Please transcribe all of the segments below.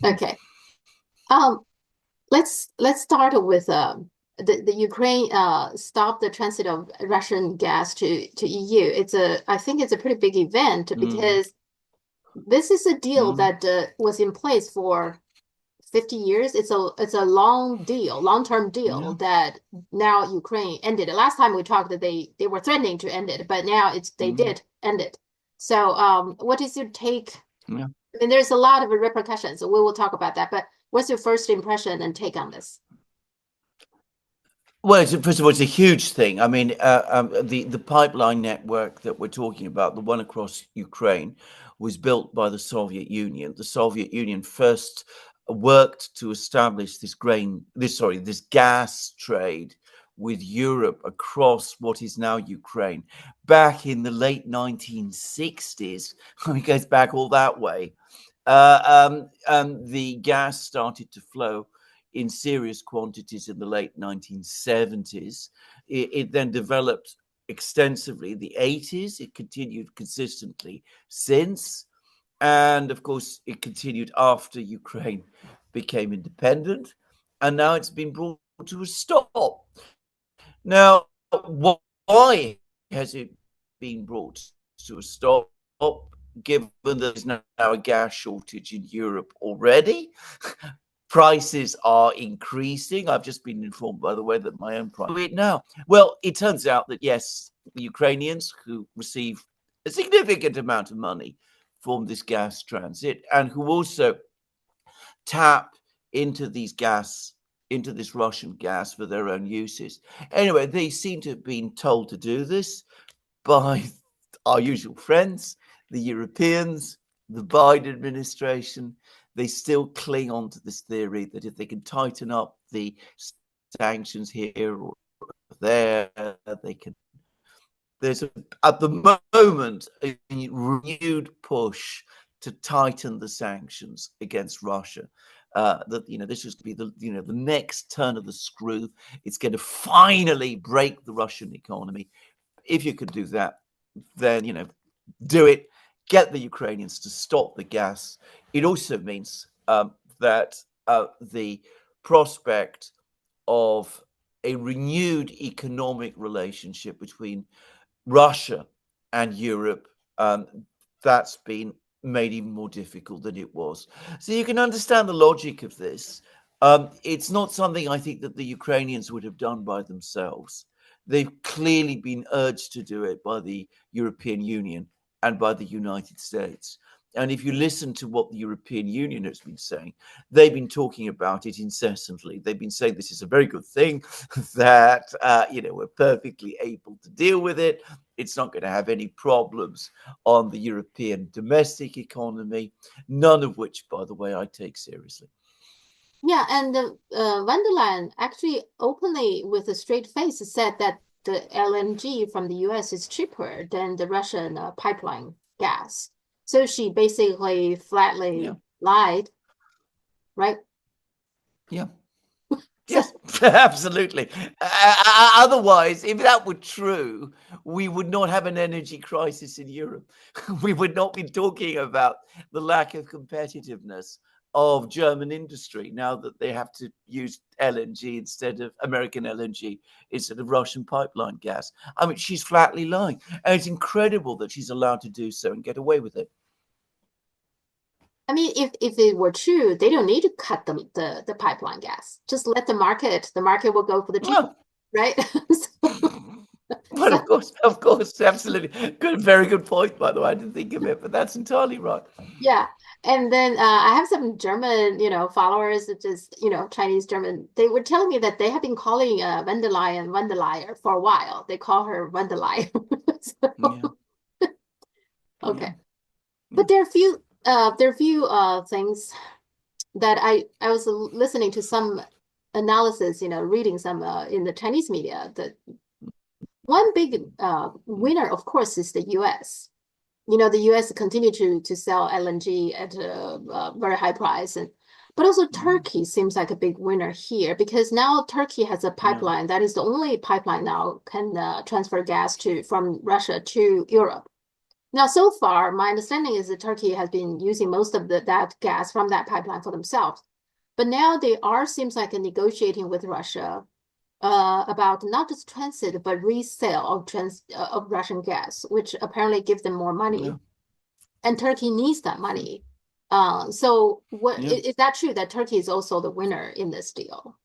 Okay. Um, let's start with the Ukraine stop the transit of Russian gas to EU. I think it's a pretty big event Mm, because this is a deal mm, that was in place for 50 years. It's a long deal, long-term deal yeah, that now Ukraine ended. Last time we talked that they were threatening to end it, but now they mm, did end it. So what is your take? yeah. I mean, there's a lot of repercussions, so we will talk about that. But what's your first impression and take on this? Well, first of all, it's a huge thing. I mean, the pipeline network that we're talking about, the one across Ukraine, was built by the Soviet Union. The Soviet Union first worked to establish this gas trade with Europe across what is now Ukraine back in the late 1960s. It goes back all that way. The gas started to flow in serious quantities in the late 1970s. It then developed extensively the 80s. It continued consistently since. And of course, it continued after Ukraine became independent. And now it's been brought to a stop. Now, why has it been brought to a stop, given that there's now a gas shortage in Europe already? Prices are increasing. I've just been informed, by the way, that my own price now. Well, it turns out that yes, the Ukrainians who receive a significant amount of money from this gas transit and who also tap into these gas into this Russian gas for their own uses. Anyway, they seem to have been told to do this by our usual friends, the Europeans, the Biden administration. They still cling on to this theory that if they can tighten up the sanctions here or there, they can. There's at the moment a renewed push to tighten the sanctions against Russia. That this is going to be the next turn of the screw. It's going to finally break the Russian economy. If you could do that, then do it. Get the Ukrainians to stop the gas. It also means that the prospect of a renewed economic relationship between Russia and Europe, that's been made even more difficult than it was. So you can understand the logic of this. It's not something I think that the Ukrainians would have done by themselves. They've clearly been urged to do it by the European Union and by the United States. And if you listen to what the European Union has been saying, they've been talking about it incessantly. They've been saying this is a very good thing, that we're perfectly able to deal with it. It's not going to have any problems on the European domestic economy, none of which, by the way, I take seriously. Yeah, and van der Leyen actually openly, with a straight face, said that the LNG from the US is cheaper than the Russian pipeline gas. So she basically Yeah, flatly lied, right? yeah. So, Yes, absolutely. Otherwise, if that were true, we would not have an energy crisis in Europe. We would not be talking about the lack of competitiveness of German industry now that they have to use LNG instead of American LNG instead of Russian pipeline gas. I mean, she's flatly lying. And it's incredible that she's allowed to do so and get away with it. I mean, if it were true, they don't need to cut the pipeline gas. Just let the market will go for the cheaper, Oh. right? Well, So, of course, absolutely. Good, very good point, by the way. I didn't think of it, but that's entirely right. yeah. And then I have some German, followers, just, Chinese German. They were telling me that they have been calling van der Leyen van der Leyen for a while. They call her van der Leyen. Yeah, So, yeah, okay. yeah. But there are few things that I was listening to some analysis, reading some in the Chinese media. That one big Mm, winner, of course, is the US. The US continue to sell LNG at a very high price, and but also mm, Turkey seems like a big winner here because now Turkey has a yeah, pipeline that is the only pipeline now can transfer gas to from Russia to Europe. Now, so far, my understanding is that Turkey has been using most of that gas from that pipeline for themselves. But now they are seems like negotiating with Russia about not just transit but resale of Russian gas, which apparently gives them more Yeah, money, and Turkey needs that money. So, what yeah. is that true that Turkey is also the winner in this deal?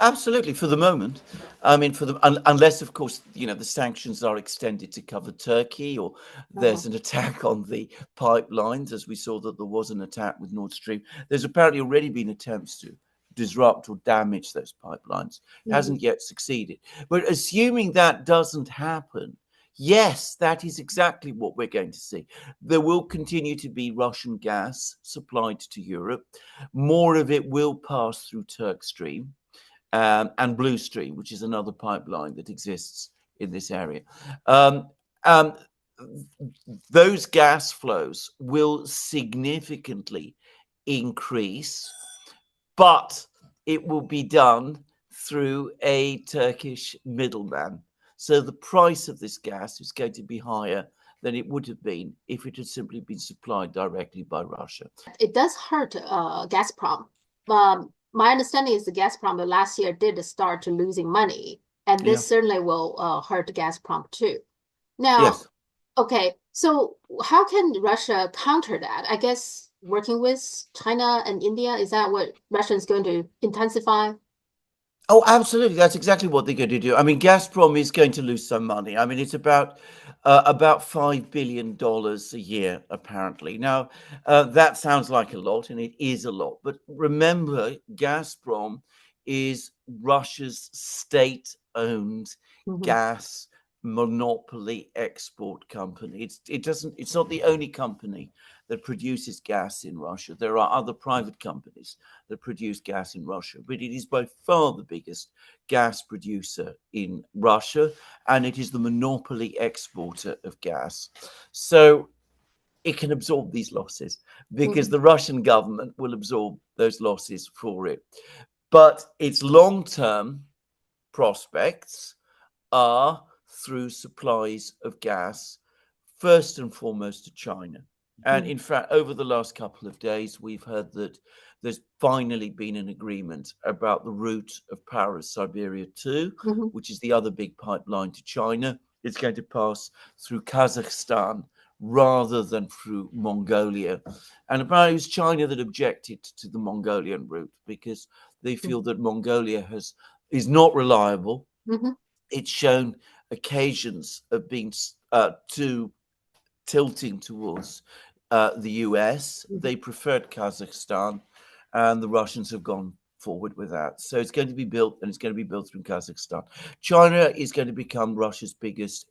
Absolutely, for the moment. I mean, for the unless, of course, the sanctions are extended to cover Turkey, or Uh-huh. there's an attack on the pipelines, as we saw that there was an attack with Nord Stream. There's apparently already been attempts to disrupt or damage those pipelines. It Mhm. hasn't yet succeeded. But assuming that doesn't happen, yes, that is exactly what we're going to see. There will continue to be Russian gas supplied to Europe. More of it will pass through Turk Stream and Blue Stream, which is another pipeline that exists in this area. Um, um, those gas flows will significantly increase, but it will be done through a Turkish middleman. So the price of this gas is going to be higher than it would have been if it had simply been supplied directly by Russia. It does hurt Gazprom. My understanding is the Gazprom last year did start losing money, and Yeah. this certainly will hurt Gazprom too. Now, Yes. okay, so how can Russia counter that? I guess working with China and India, is that what Russia is going to intensify? Oh, absolutely. That's exactly what they're going to do. I mean, Gazprom is going to lose some money. I mean, it's about $5 billion a year, apparently. Now, that sounds like a lot, and it is a lot. But remember, Gazprom is Russia's state-owned Hmm. gas monopoly export company. It's not the only company that produces gas in Russia. There are other private companies that produce gas in Russia, but it is by far the biggest gas producer in Russia, and it is the monopoly exporter of gas. So it can absorb these losses because Hmm. the Russian government will absorb those losses for it. But its long term prospects are through supplies of gas, first and foremost to China. And Hmm. in fact, over the last couple of days, we've heard that there's finally been an agreement about the route of Paris Siberia 2, Hmm. which is the other big pipeline to China. It's going to pass through Kazakhstan rather than through Mongolia. And apparently, it was China that objected to the Mongolian route because they feel that Mongolia is not reliable. Hmm. It's shown occasions of being too tilting towards the US. Hmm. They preferred Kazakhstan, and the Russians have gone forward with that. So it's going to be built, and it's going to be built through Kazakhstan. China is going to become Russia's biggest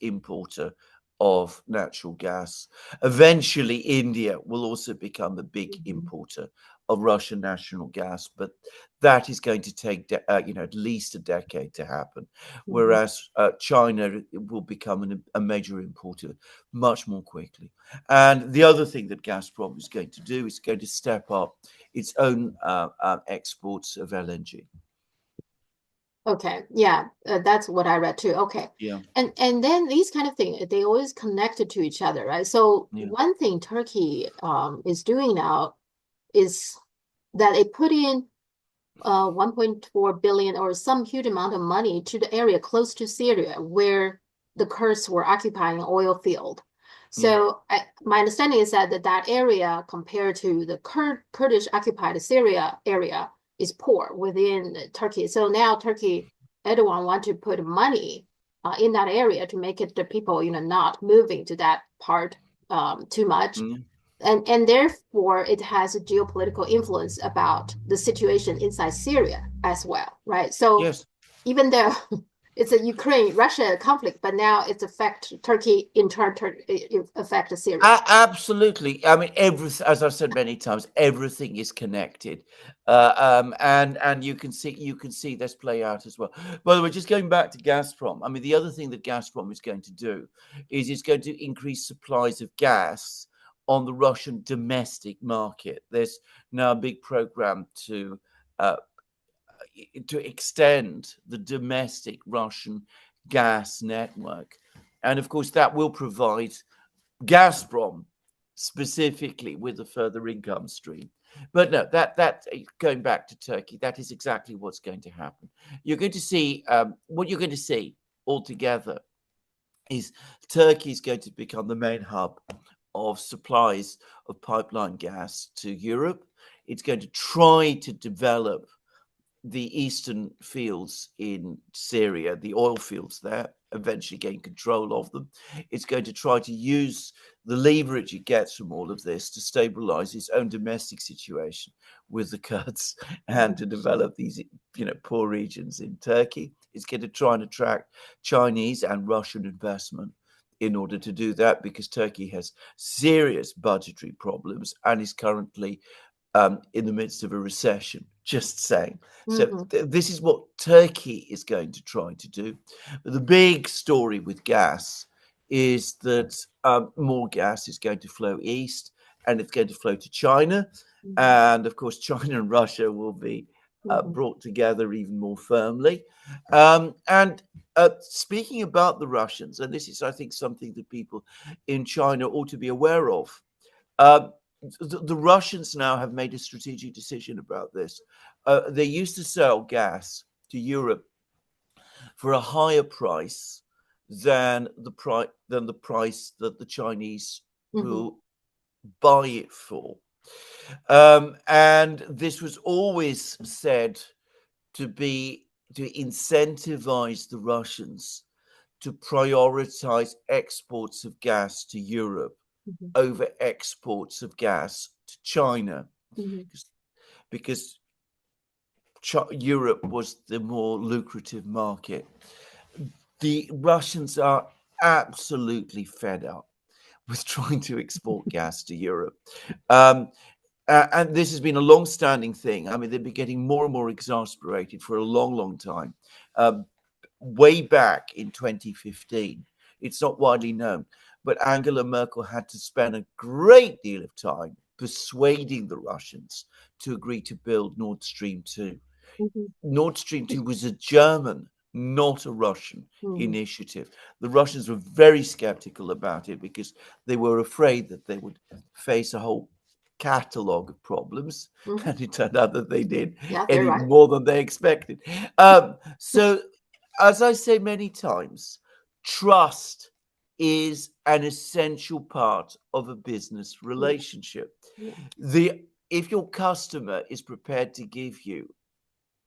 importer of natural gas. Eventually, India will also become a big Hmm. importer of Russian national gas, but that is going to take at least a decade to happen. Hmm. Whereas China will become a major importer much more quickly. And the other thing that Gazprom is going to do is going to step up its own exports of LNG. Okay, yeah, that's what I read too. Okay, Yeah, and then these kind of things they always connected to each other, right? So yeah, one thing Turkey is doing now is that it put in 1.4 billion or some huge amount of money to the area close to Syria where the Kurds were occupying oil field. yeah, So my understanding is that area compared to the Kurdish occupied Syria area is poor within Turkey. So now Turkey, Erdogan want to put money in that area to make it the people, not moving to that part too much, mm, and therefore it has a geopolitical influence about the situation inside Syria as well, right? So yes. even though it's a Ukraine-Russia conflict, but now it's affect Turkey in turn, it affect Syria. Absolutely. I mean, as I've said many times, everything is connected, and you can see this play out as well. By the way, just going back to Gazprom, I mean, the other thing that Gazprom is going to do is it's going to increase supplies of gas on the Russian domestic market. There's now a big program uh, to extend the domestic Russian gas network. And of course, that will provide Gazprom specifically with a further income stream. But no, that going back to Turkey, that is exactly what's going to happen. You're going to see what you're going to see altogether is Turkey is going to become the main hub of supplies of pipeline gas to Europe. It's going to try to develop the eastern fields in Syria, the oil fields there, eventually gain control of them. It's going to try to use the leverage it gets from all of this to stabilize its own domestic situation with the Kurds and to develop these, poor regions in Turkey. It's going to try and attract Chinese and Russian investment in order to do that, because Turkey has serious budgetary problems and is currently in the midst of a recession, just saying. So this is what Turkey is going to try to do. But the big story with gas is that more gas is going to flow east, and it's going to flow to China. And of course, China and Russia will be brought together even more firmly. And speaking about the Russians, and this is, I think, something that people in China ought to be aware of. The Russians now have made a strategic decision about this. They used to sell gas to Europe for a higher price than the price that the Chinese will buy it for. And this was always said to incentivize the Russians to prioritize exports of gas to Europe over exports of gas to China, because Europe was the more lucrative market. The Russians are absolutely fed up with trying to export gas to Europe. And this has been a long-standing thing. I mean, they've been getting more and more exasperated for a long, long time. Way back in 2015, it's not widely known, but Angela Merkel had to spend a great deal of time persuading the Russians to agree to build Nord Stream 2. Nord Stream 2 was a German, not a Russian initiative. The Russians were very skeptical about it because they were afraid that they would face a whole catalogue of problems, and it turned out that they did, and even more than they expected. So, as I say many times, trust is an essential part of a business relationship. If your customer is prepared to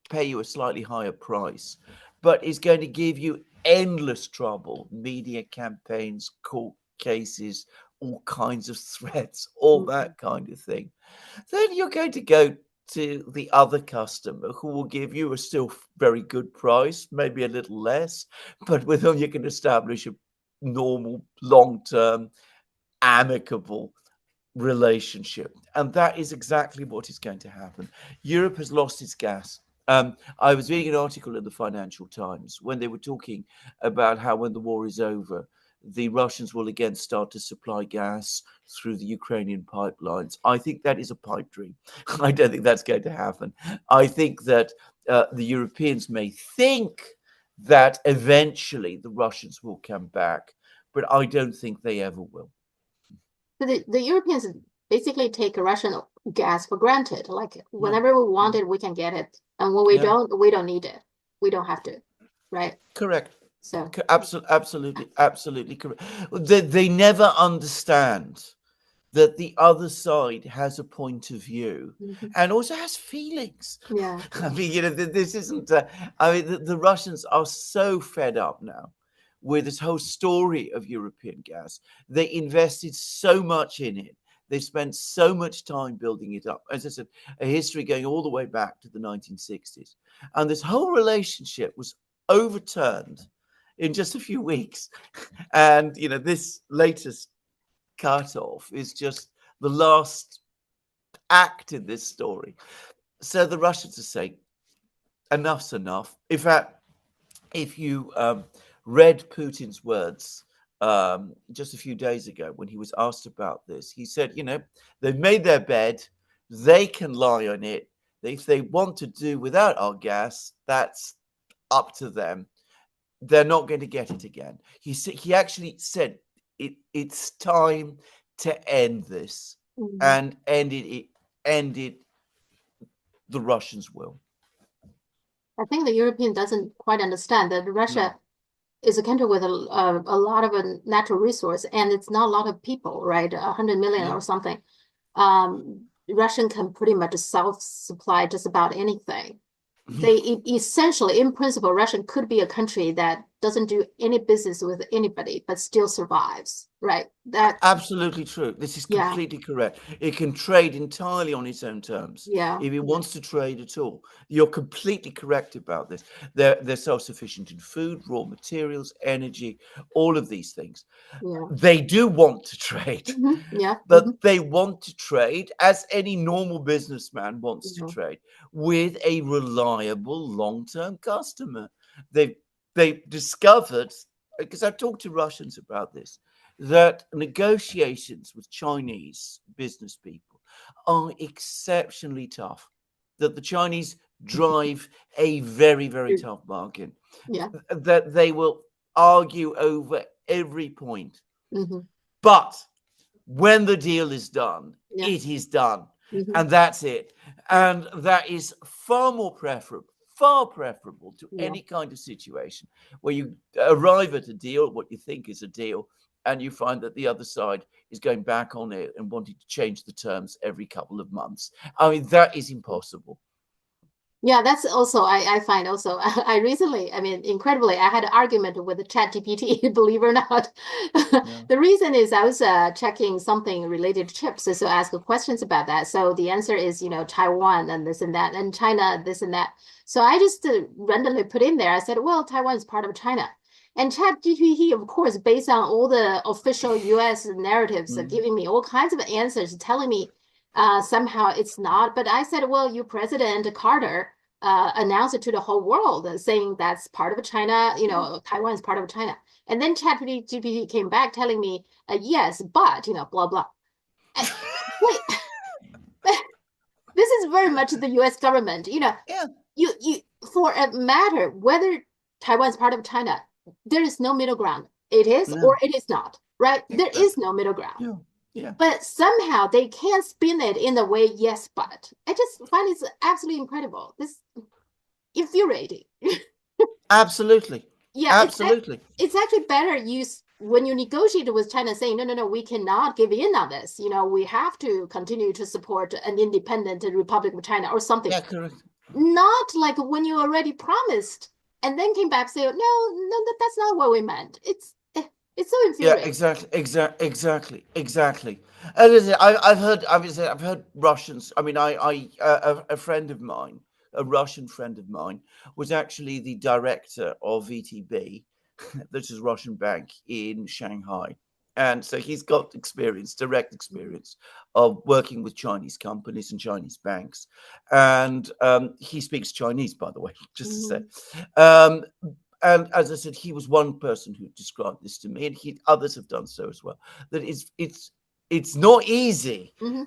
pay you a slightly higher price, but is going to give you endless trouble, media campaigns, court cases, all kinds of threats, all that kind of thing, then you're going to go to the other customer who will give you a still very good price, maybe a little less, but with whom you can establish a normal, long-term, amicable relationship. And that is exactly what is going to happen. Europe has lost its gas. I was reading an article in the Financial Times when they were talking about how when the war is over, the Russians will again start to supply gas through the Ukrainian pipelines. I think that is a pipe dream. I don't think that's going to happen. I think that the Europeans may think that eventually the Russians will come back, but I don't think they ever will. The Europeans basically take Russian gas for granted. Like whenever we want it, we can get it, and when we don't need it. We don't have to, right? Correct. So Absolutely correct. They never understand that the other side has a point of view and also has feelings. I mean, this isn't. I mean, the Russians are so fed up now with this whole story of European gas. They invested so much in it. They spent so much time building it up. As I said, a history going all the way back to the 1960s. And this whole relationship was overturned in just a few weeks. And, this latest cutoff is just the last act in this story. So the Russians are saying, enough's enough. In fact, if you read Putin's words just a few days ago when he was asked about this, he said, they've made their bed, they can lie on it. If they want to do without our gas, that's up to them. they're not going to get it again. He actually said it's time to end this, Mhm. and ended the Russians will. I think the European doesn't quite understand that No. Russia is a country with a lot of a natural resource, and it's not a lot of people, right? 100 million Yeah. or something. Russian can pretty much self-supply just about anything. They essentially, in principle, Russia could be a country that doesn't do any business with anybody, but still survives, right? That, Absolutely true. This is yeah, completely correct. It can trade entirely on its own terms yeah, if it yeah, wants to trade at all. You're completely correct about this. They're self-sufficient in food, raw materials, energy, all of these things. yeah, They do want to trade, yeah, but they want to trade, as any normal businessman wants to yeah, trade, with a reliable long-term customer. They've they've discovered, because I've talked to Russians about this, that negotiations with Chinese business people are exceptionally tough. That the Chinese drive a very, very tough bargain. yeah, That they will argue over every point. hmm But when the deal is done, yeah, it is done. hmm And that's it. yeah, And that is far preferable to yeah. any kind of situation where you arrive at a deal, what you think is a deal, and you find that the other side is going back on it and wanting to change the terms every couple of months. I mean, that is impossible. Yeah, that's also I find also I recently, I mean, incredibly, I had an argument with the Chat GPT, believe it or not. Yeah. The reason is I was checking something related to chips, so I asked questions about that. So the answer is, Taiwan and this and that, and China, this and that. So I just randomly put in there. I said, well, Taiwan is part of China. And Chat GPT, of course, based on all the official US narratives, Mm. giving me all kinds of answers, telling me somehow it's not. But I said, well, you President Carter announced it to the whole world, saying that's part of China, Taiwan is part of China. And then ChatGPT came back telling me, yes, but, blah, blah. Wait, this is very much the US government. Yeah. You for a matter whether Taiwan is part of China, there is no middle ground. It is or No. it is not, right? There is Exactly. no middle ground. Yeah. Yeah. But somehow they can spin it in the way, yes, but. I just find it's absolutely incredible. This infuriating. Absolutely. Yeah, Absolutely. it's actually better use when you negotiate with China saying, no, no, no, we cannot give in on this. We have to continue to support an independent Republic of China or something. Yeah, correct. Not like when you already promised and then came back say, no, no, that's not what we meant. It's so Yeah, infuriating. exactly. And listen, I've heard Russians. I mean, a friend of mine, a Russian friend of mine, was actually the director of VTB, this is Russian bank in Shanghai, and so he's got direct experience of working with Chinese companies and Chinese banks, and he speaks Chinese, by the way, just to say. Mm-hmm. Um, and as I said, he was one person who described this to me, and others have done so as well. That it's not easy Mm-hmm.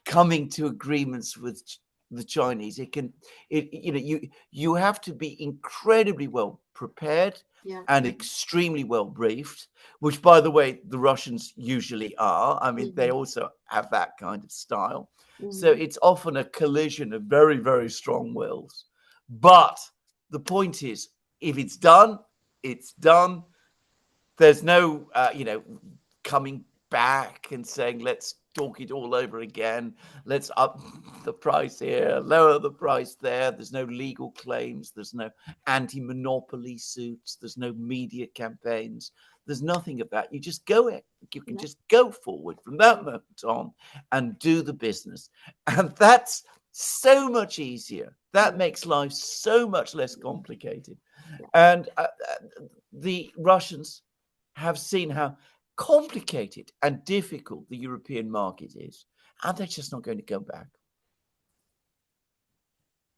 coming to agreements with the Chinese. You have to be incredibly well prepared Yeah. and extremely well briefed, which, by the way, the Russians usually are. I mean, they Mm-hmm. also have that kind of style. So Mm-hmm. it's often a collision of very, very strong wills. But the point is, if it's done, it's done. There's no, coming back and saying, let's talk it all over again. Let's up the price here, lower the price there. There's no legal claims. There's no anti monopoly suits. There's no media campaigns. There's nothing of that. You just go it. You can Yeah. just go forward from that moment on and do the business. And that's so much easier. That Yeah. makes life so much less complicated. Yeah. And the Russians have seen how complicated and difficult the European market is, and they're just not going to go back.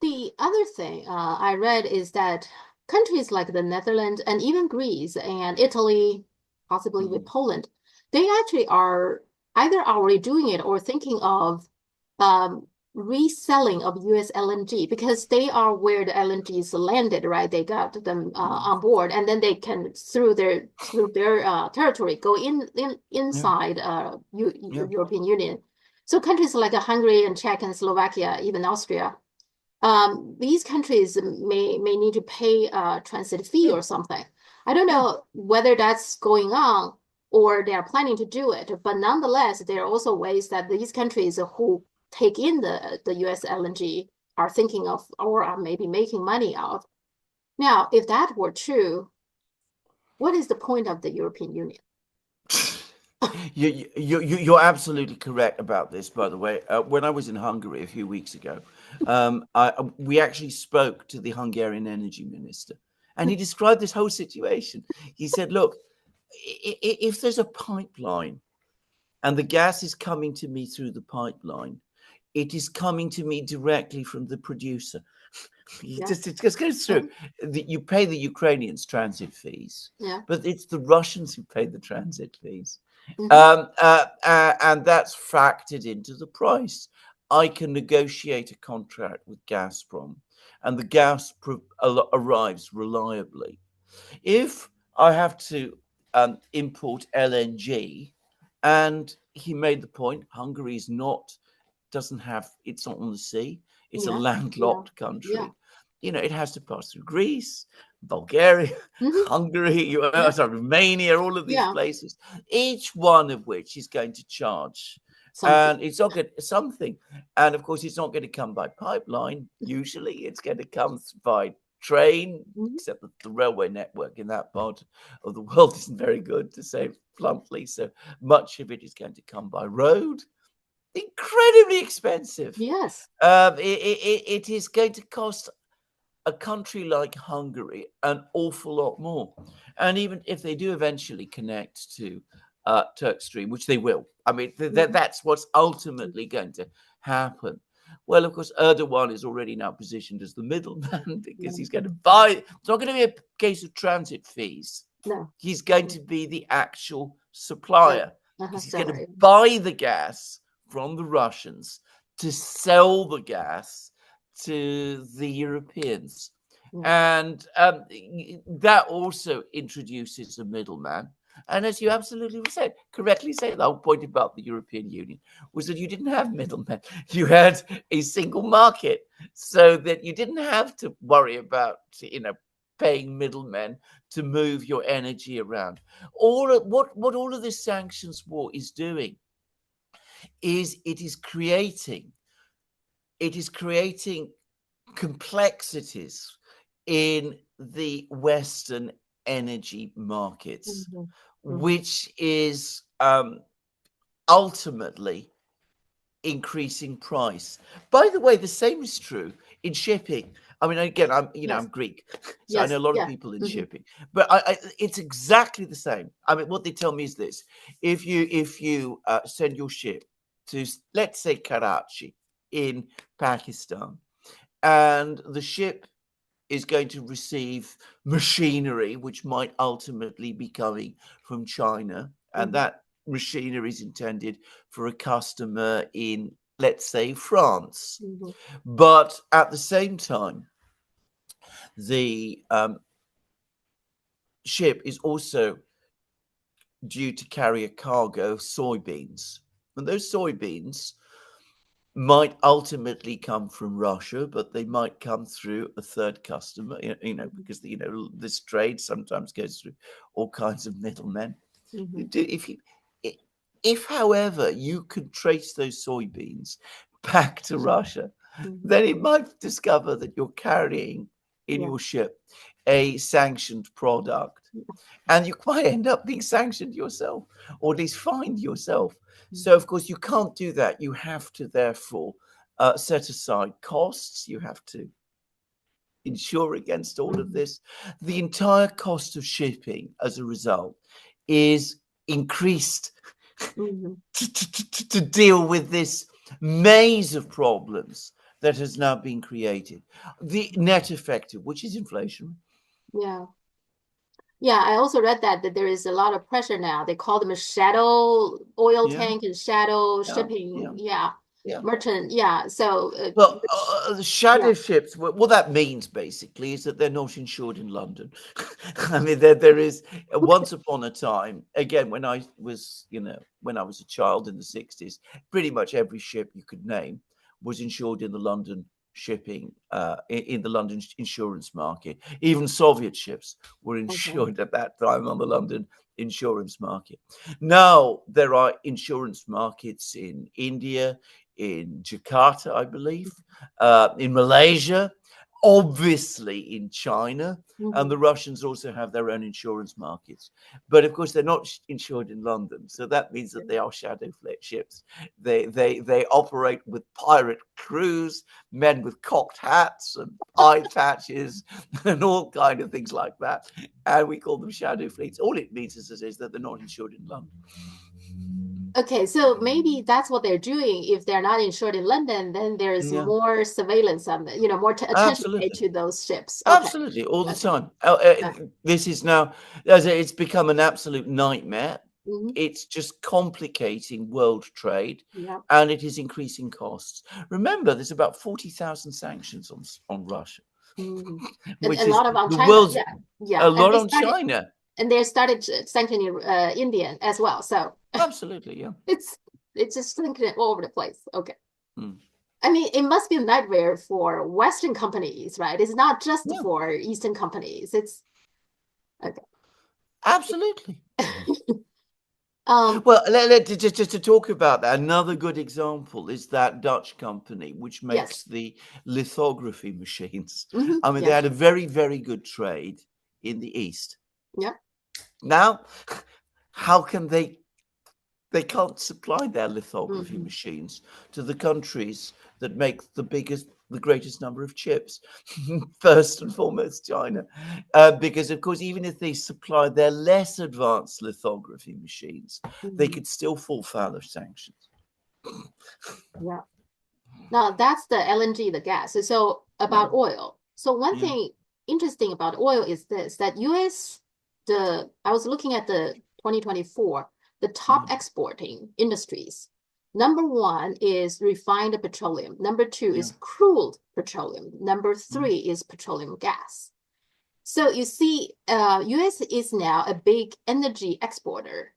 The other thing I read is that countries like the Netherlands and even Greece and Italy, possibly with Mm. Poland, they actually are either already doing it or thinking of um, reselling of US LNG because they are where the LNG is landed, right? They got them on board, and then they can through their territory go Yeah, inside yeah, European Union. So countries like Hungary and Czech and Slovakia, even Austria, these countries may need to pay a transit fee yeah, or something. I don't yeah. know whether that's going on or they are planning to do it, but nonetheless, there are also ways that these countries who take in the US LNG are thinking of or are maybe making money out. Now, if that were true, what is the point of the European Union? You're absolutely correct about this, by the way. When I was in Hungary a few weeks ago, we actually spoke to the Hungarian energy minister, and he described this whole situation. He said, "Look, if there's a pipeline and the gas is coming to me through the pipeline, it is coming to me directly from the producer. Yeah, It just goes yeah, through. You pay the Ukrainians transit fees, yeah. but it's the Russians who pay the transit fees. Hmm. And that's factored into the price. I can negotiate a contract with Gazprom, and the gas arrives reliably. If I have to import LNG, and he made the point, Hungary is not doesn't have it's not on the sea. It's a Yeah, yeah, landlocked yeah. country. It has to pass through Greece, Bulgaria, Hmm. Hungary, Yeah, sorry, Romania, all of these yeah. places, each one of which is going to charge. Something. And it's not good something. And of course, it's not going to come by pipeline. Usually, it's going to come by train, Mhm. except that the railway network in that part of the world isn't very good, to say bluntly. So much of it is going to come by road, incredibly expensive. Yes. It is going to cost a country like Hungary an awful lot more. And even if they do eventually connect to Turk Stream, which they will, I mean, Mhm. that's what's ultimately going to happen. Well, of course, Erdogan is already now positioned as the middleman because No, he's going to buy. It's not going to be a case of transit fees. no. He's going Mhm. to be the actual Seller. supplier because he's going to Seller. buy the gas from the Russians to sell the gas to the Europeans. Yeah. And that also introduces a middleman. And as you absolutely said, correctly said, the whole point about the European Union was that you didn't have middlemen. You had a single market, so that you didn't have to worry about, paying middlemen to move your energy around. What all of this sanctions war is doing is it is creating complexities in the Western energy markets, Mhm. Mhm. which is ultimately increasing price. By the way, the same is true in shipping. I mean, again, I'm Yes. Greek, so I know Yes. a lot of Yeah. people in Hmm. shipping, but it's exactly the same. I mean, what they tell me is this: if you send your ship to, let's say, Karachi in Pakistan, and the ship is going to receive machinery which might ultimately be coming from China, and Hmm. that machinery is intended for a customer in, let's say, France. Hmm. But at the same time, the ship is also due to carry a cargo of soybeans. And those soybeans might ultimately come from Russia, but they might come through a third customer, because this trade sometimes goes through all kinds of middlemen. Hmm. If you, if, however, you could trace those soybeans back to Russia, Hmm. then it might discover that you're carrying in Yeah. your ship a sanctioned product, and you might end up being sanctioned yourself, or at least fined yourself. So, Mhm. of course, you can't do that. You have to, therefore, set aside costs. You have to insure against all of Mhm. this. The entire cost of shipping, as a result, is increased Mhm. to deal with this maze of problems that has now been created. The net effect of which is inflation. Yeah. Yeah, I also read that there is a lot of pressure now. They call them a shadow oil Yeah, tank and shadow yeah, shipping. yeah. Yeah. merchant. Yeah. So, Well, which, the yeah. shadow ships, what that means basically is that they're not insured in London. I mean, there is, once upon a time, again, when I was, when I was a child in the 60s, pretty much every ship you could name was insured in the London shipping, in the London insurance market. Even Soviet ships were Okay. insured at that time on the London insurance market. Now there are insurance markets in India, in Jakarta, I believe, in Malaysia, obviously in China, and Hmm. the Russians also have their own insurance markets. But of course, they're not insured in London, so that means that they are shadow ships. They operate with pirate crews, men with cocked hats and eye patches, and all kind of things like that. And we call them shadow fleets. All it means is that they're not insured in London. Okay, so maybe that's what they're doing. If they're not insured in London, then there's Yeah, more surveillance on the, more attention paid absolutely. to those ships. Okay. Absolutely, all the Okay. time. Okay. This is now, as it's become an absolute nightmare. Hmm. It's just complicating world trade, Yeah. and it is increasing costs. Remember, there's about 40,000 sanctions on Russia, Hmm. And which a is lot about the China. world's Yeah. Yeah. a lot on China. And they started sanctioning Indian as well. So Absolutely, yeah. it's it's just sanctioning all over the place. Okay. Mm. I mean, it must be a nightmare for Western companies, right? It's not just Yeah, for Eastern companies. It's okay. absolutely. Um, Well, just to talk about that, another good example is that Dutch company which yes. makes the lithography machines. Hmm. I mean, they Yeah. had a very, very good trade in the East. Yeah. Now, how can they can't supply their lithography Hmm. machines to the countries that make the greatest number of chips. First and foremost, China, because of course, even if they supply their less advanced lithography machines, they Hmm. could still fall foul of sanctions. Yeah. Now that's the LNG, the gas. So Yeah, about oil. So one yeah, thing interesting about oil is this, that US, I was looking at the 2024, the top yeah, exporting industries. Number one is refined petroleum. Number two yeah, is crude petroleum. Number mm, three is petroleum gas. So you see, US is now a big energy exporter.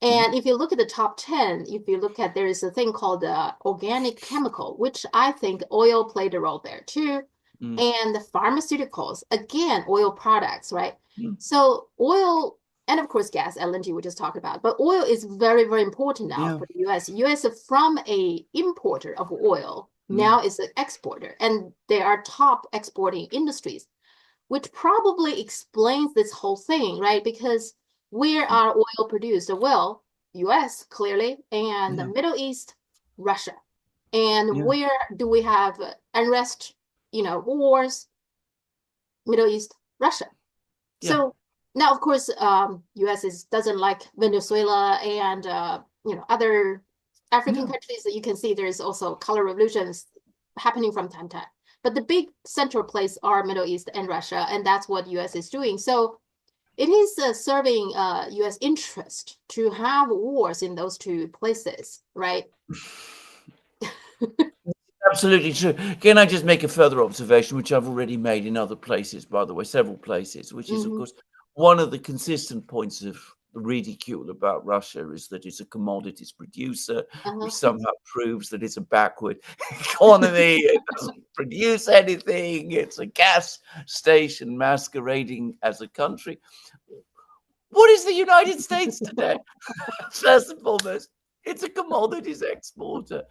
mm, And if you look at the top 10, if you look at, there is a thing called organic chemical, which I think oil played a role there too. mm, And the pharmaceuticals, again, oil products, right? mm, So oil, and of course gas, LNG we just talked about, but oil is very, very important now yeah, for the US. US from a importer of oil mm, now is an exporter, and they are top exporting industries, which probably explains this whole thing, right? Because where mm, are oil produced? Well, US clearly, and the yeah, Middle East, Russia. And yeah, where do we have unrest, wars? Middle East, Russia. yeah, So now, of course, US doesn't like Venezuela and other African yeah. countries that you can see there's also color revolutions happening from time to time. But the big central place are Middle East and Russia, and that's what US is doing. So it is serving US interest to have wars in those two places, right? Absolutely true. Can I just make a further observation, which I've already made in other places, by the way, several places, which is, of Hmm. course, one of the consistent points of ridicule about Russia is that it's a commodities producer, which Uh-huh. somehow proves that it's a backward economy. It doesn't produce anything. It's a gas station masquerading as a country. What is the United States today? First and foremost, it's a commodities exporter.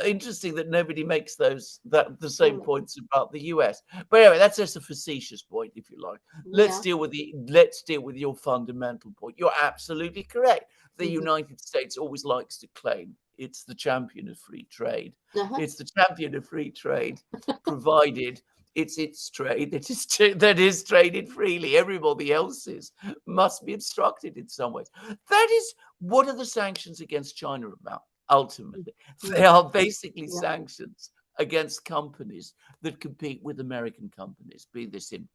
Interesting that nobody makes the same Mm. points about the US. But anyway, that's just a facetious point, if you like. Yeah. Let's deal with your fundamental point. You're absolutely correct. The Hmm. United States always likes to claim it's the champion of free trade. Uh-huh. It's the champion of free trade, provided it's its trade that is traded freely. Everybody else's must be obstructed in some ways. That is what are the sanctions against China about? Ultimately, they Hmm. are basically Yeah. sanctions against companies that compete with American companies, be this in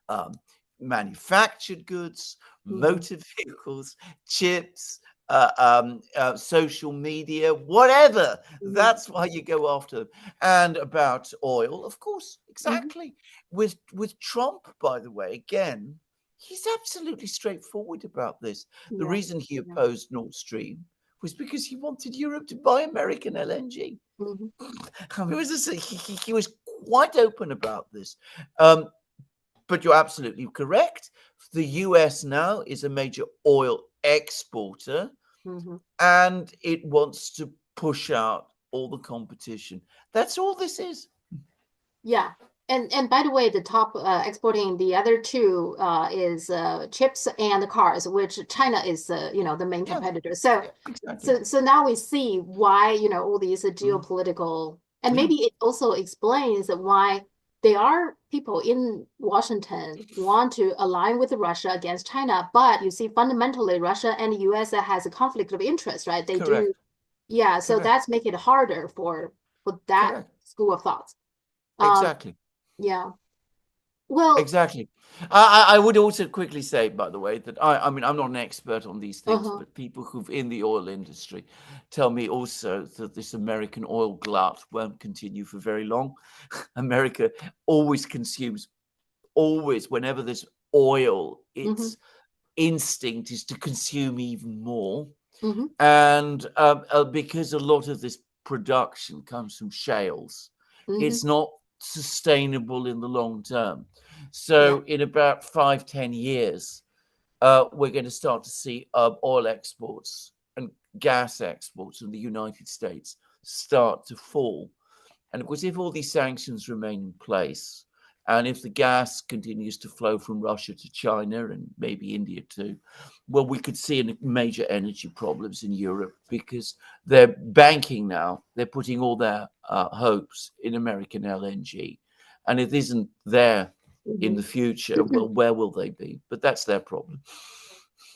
um, manufactured goods, Hmm. motor vehicles, chips, social media, whatever. Mm-hmm. That's why you go after them. And about oil, of course, Mm-hmm. exactly. With Trump, by the way, again, he's absolutely straightforward about this. The Yeah. reason he Yeah. opposed Nord Stream was because he wanted Europe to buy American LNG. Mm-hmm. I mean, he was quite open about this. Um, but you're absolutely correct. The US now is a major oil exporter Mm-hmm. and it wants to push out all the competition. That's all this is. Yeah. And by the way, the top exporting the other two is chips and cars, which China is the main Yeah, competitor. So yeah, exactly. so now we see why all these Mm, geopolitical, and yeah, maybe it also explains why there are people in Washington want to align with Russia against China, but you see fundamentally Russia and the US has a conflict of interest, right? They do, correct, yeah. So correct, that's make it harder for that correct. school of thoughts. Um, Exactly. yeah. Well, Exactly. I would also quickly say, by the way, that I mean, I'm not an expert on these things, uh-huh. but people who've in the oil industry tell me also that this American oil glut won't continue for very long. America always consumes, always, whenever there's oil, Mm-hmm. its instinct is to consume even more. Mm-hmm. And because a lot of this production comes from shales, Mm-hmm. it's not sustainable in the long term. Yeah. So in about 5-10 years, we're going to start to see oil exports and gas exports from the United States start to fall. And of course, if all these sanctions remain in place, and if the gas continues to flow from Russia to China and maybe India too, well, we could see major energy problems in Europe because they're banking now, they're putting all their hopes in American LNG. And if it isn't there in Mm-hmm. the future, well, where will they be? But that's their problem.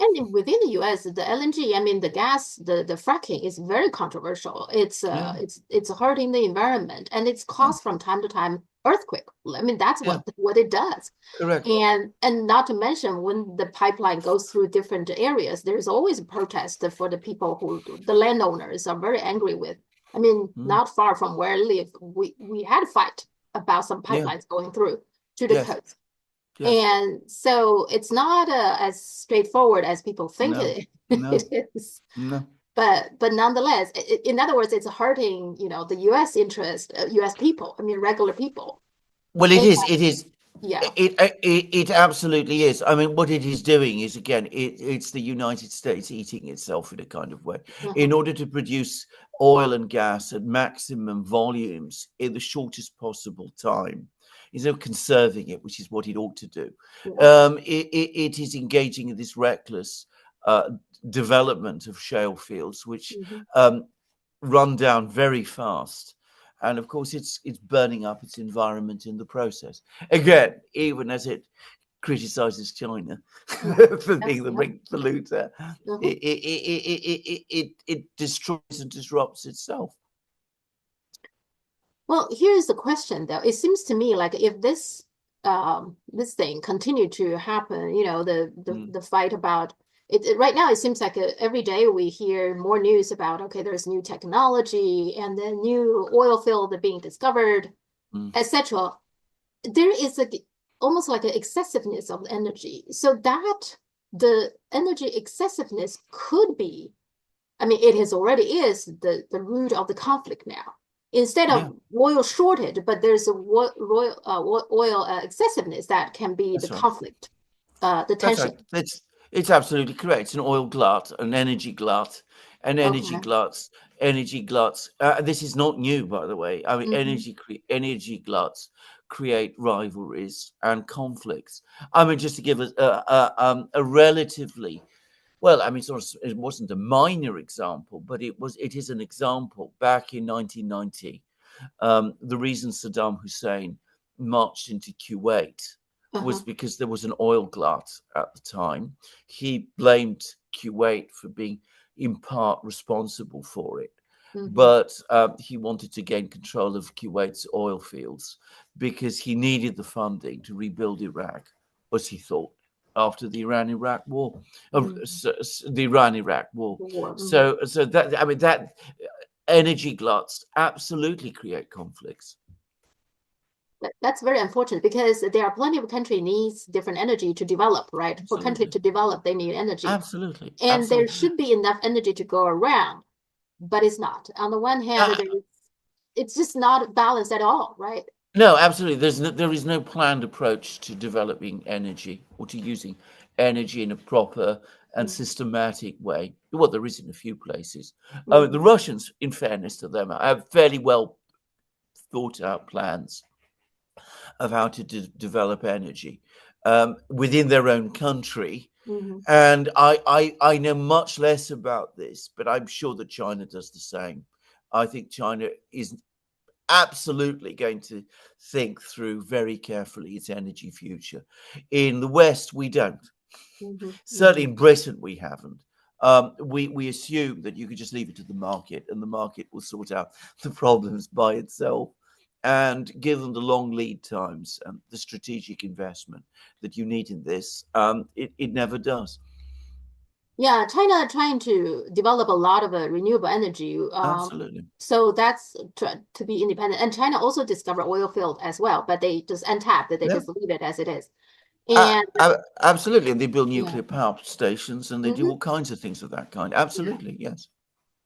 And within the US, the LNG, I mean, the gas, the fracking is very controversial. Yeah, It's hurting the environment, and it's yeah, caused from time to time earthquake. I mean, that's yeah, what it does. correct. And not to mention when the pipeline goes through different areas, there's always a protest for the people who the landowners are very angry with. I mean, Mm, not far from where I live, we had a fight about some yeah, pipelines going through to the yes, coast. yes, And so it's not as straightforward as people think no, no, it is. no. But nonetheless, in other words, it's hurting, the US interest, US people, I mean, regular people. Well, it And is. It is. yeah. It absolutely is. I mean, what it is doing is again, it's the United States eating itself in a kind of way, Uh-huh. in order to produce oil and gas at maximum volumes in the shortest possible time. Instead of conserving it, which is what it ought to do, Yeah. it is engaging in this reckless uh, development of shale fields, which Mhm. um, run down very fast. And of course, it's burning up its environment in the process. Again, even as it criticizes China Mm. for Yeah. being the Yeah. big polluter, Uh-huh. it destroys and disrupts itself. Well, here's the question though. It seems to me like if this thing continued to happen, Mm, the fight about right now, it seems like every day we hear more news about, okay, there's new technology and then new oil field being discovered, mm, etc. There is almost like an excessiveness of energy. So that the energy excessiveness could be, I mean, it is already is the root of the conflict now. Instead yeah, of oil shortage, but there's a oil excessiveness that can be the that's right. conflict, the That's tension. right. It's absolutely correct. It's an oil glut, an energy glut, and Okay. energy gluts. This is not new, by the way. I mean, Mm-hmm. energy gluts create rivalries and conflicts. I mean, just to give us a relatively well, I mean, it wasn't a minor example, but it is an example. Back in 1990, the reason Saddam Hussein marched into Kuwait was Uh-huh. because there was an oil glut at the time. He blamed Kuwait for being in part responsible for it. Mm-hmm. But he wanted to gain control of Kuwait's oil fields because he needed the funding to rebuild Iraq, as he thought. after the Iran-Iraq war, Mm. the Iran-Iraq war. Mhm. So that, I mean, that energy gluts absolutely create conflicts. That's very unfortunate because there are plenty of country needs different energy to develop, right? For country Absolutely. to develop, they need energy. Absolutely. And there Absolutely. should be enough energy to go around, but it's not. On the one hand, Uh, it's just not balanced at all, right? no, absolutely. There is no planned approach to developing energy or to using energy in a proper and Mm. systematic way. Well, there is in a few places. The Mhm. Russians, in fairness to them, have fairly well thought out plans of how to develop energy within their own country. Mhm. And I know much less about this, but I'm sure that China does the same. I think China is absolutely going to think through very carefully its energy future. In the West, we don't. Mhm. Certainly Mhm. in Britain, we haven't. We assume that you could just leave it to the market and the market will sort out the problems by itself. And given the long lead times and the strategic investment that you need in this, it never does. Yeah, China trying to develop a lot of renewable energy. Absolutely. So that's to be independent. And China also discovered oil field as well, but they just untap it. They Yeah. just leave it as it is. And Absolutely. And they build yeah. nuclear power stations and they do Hmm. all kinds of things of that kind. Yeah. Absolutely. Yes.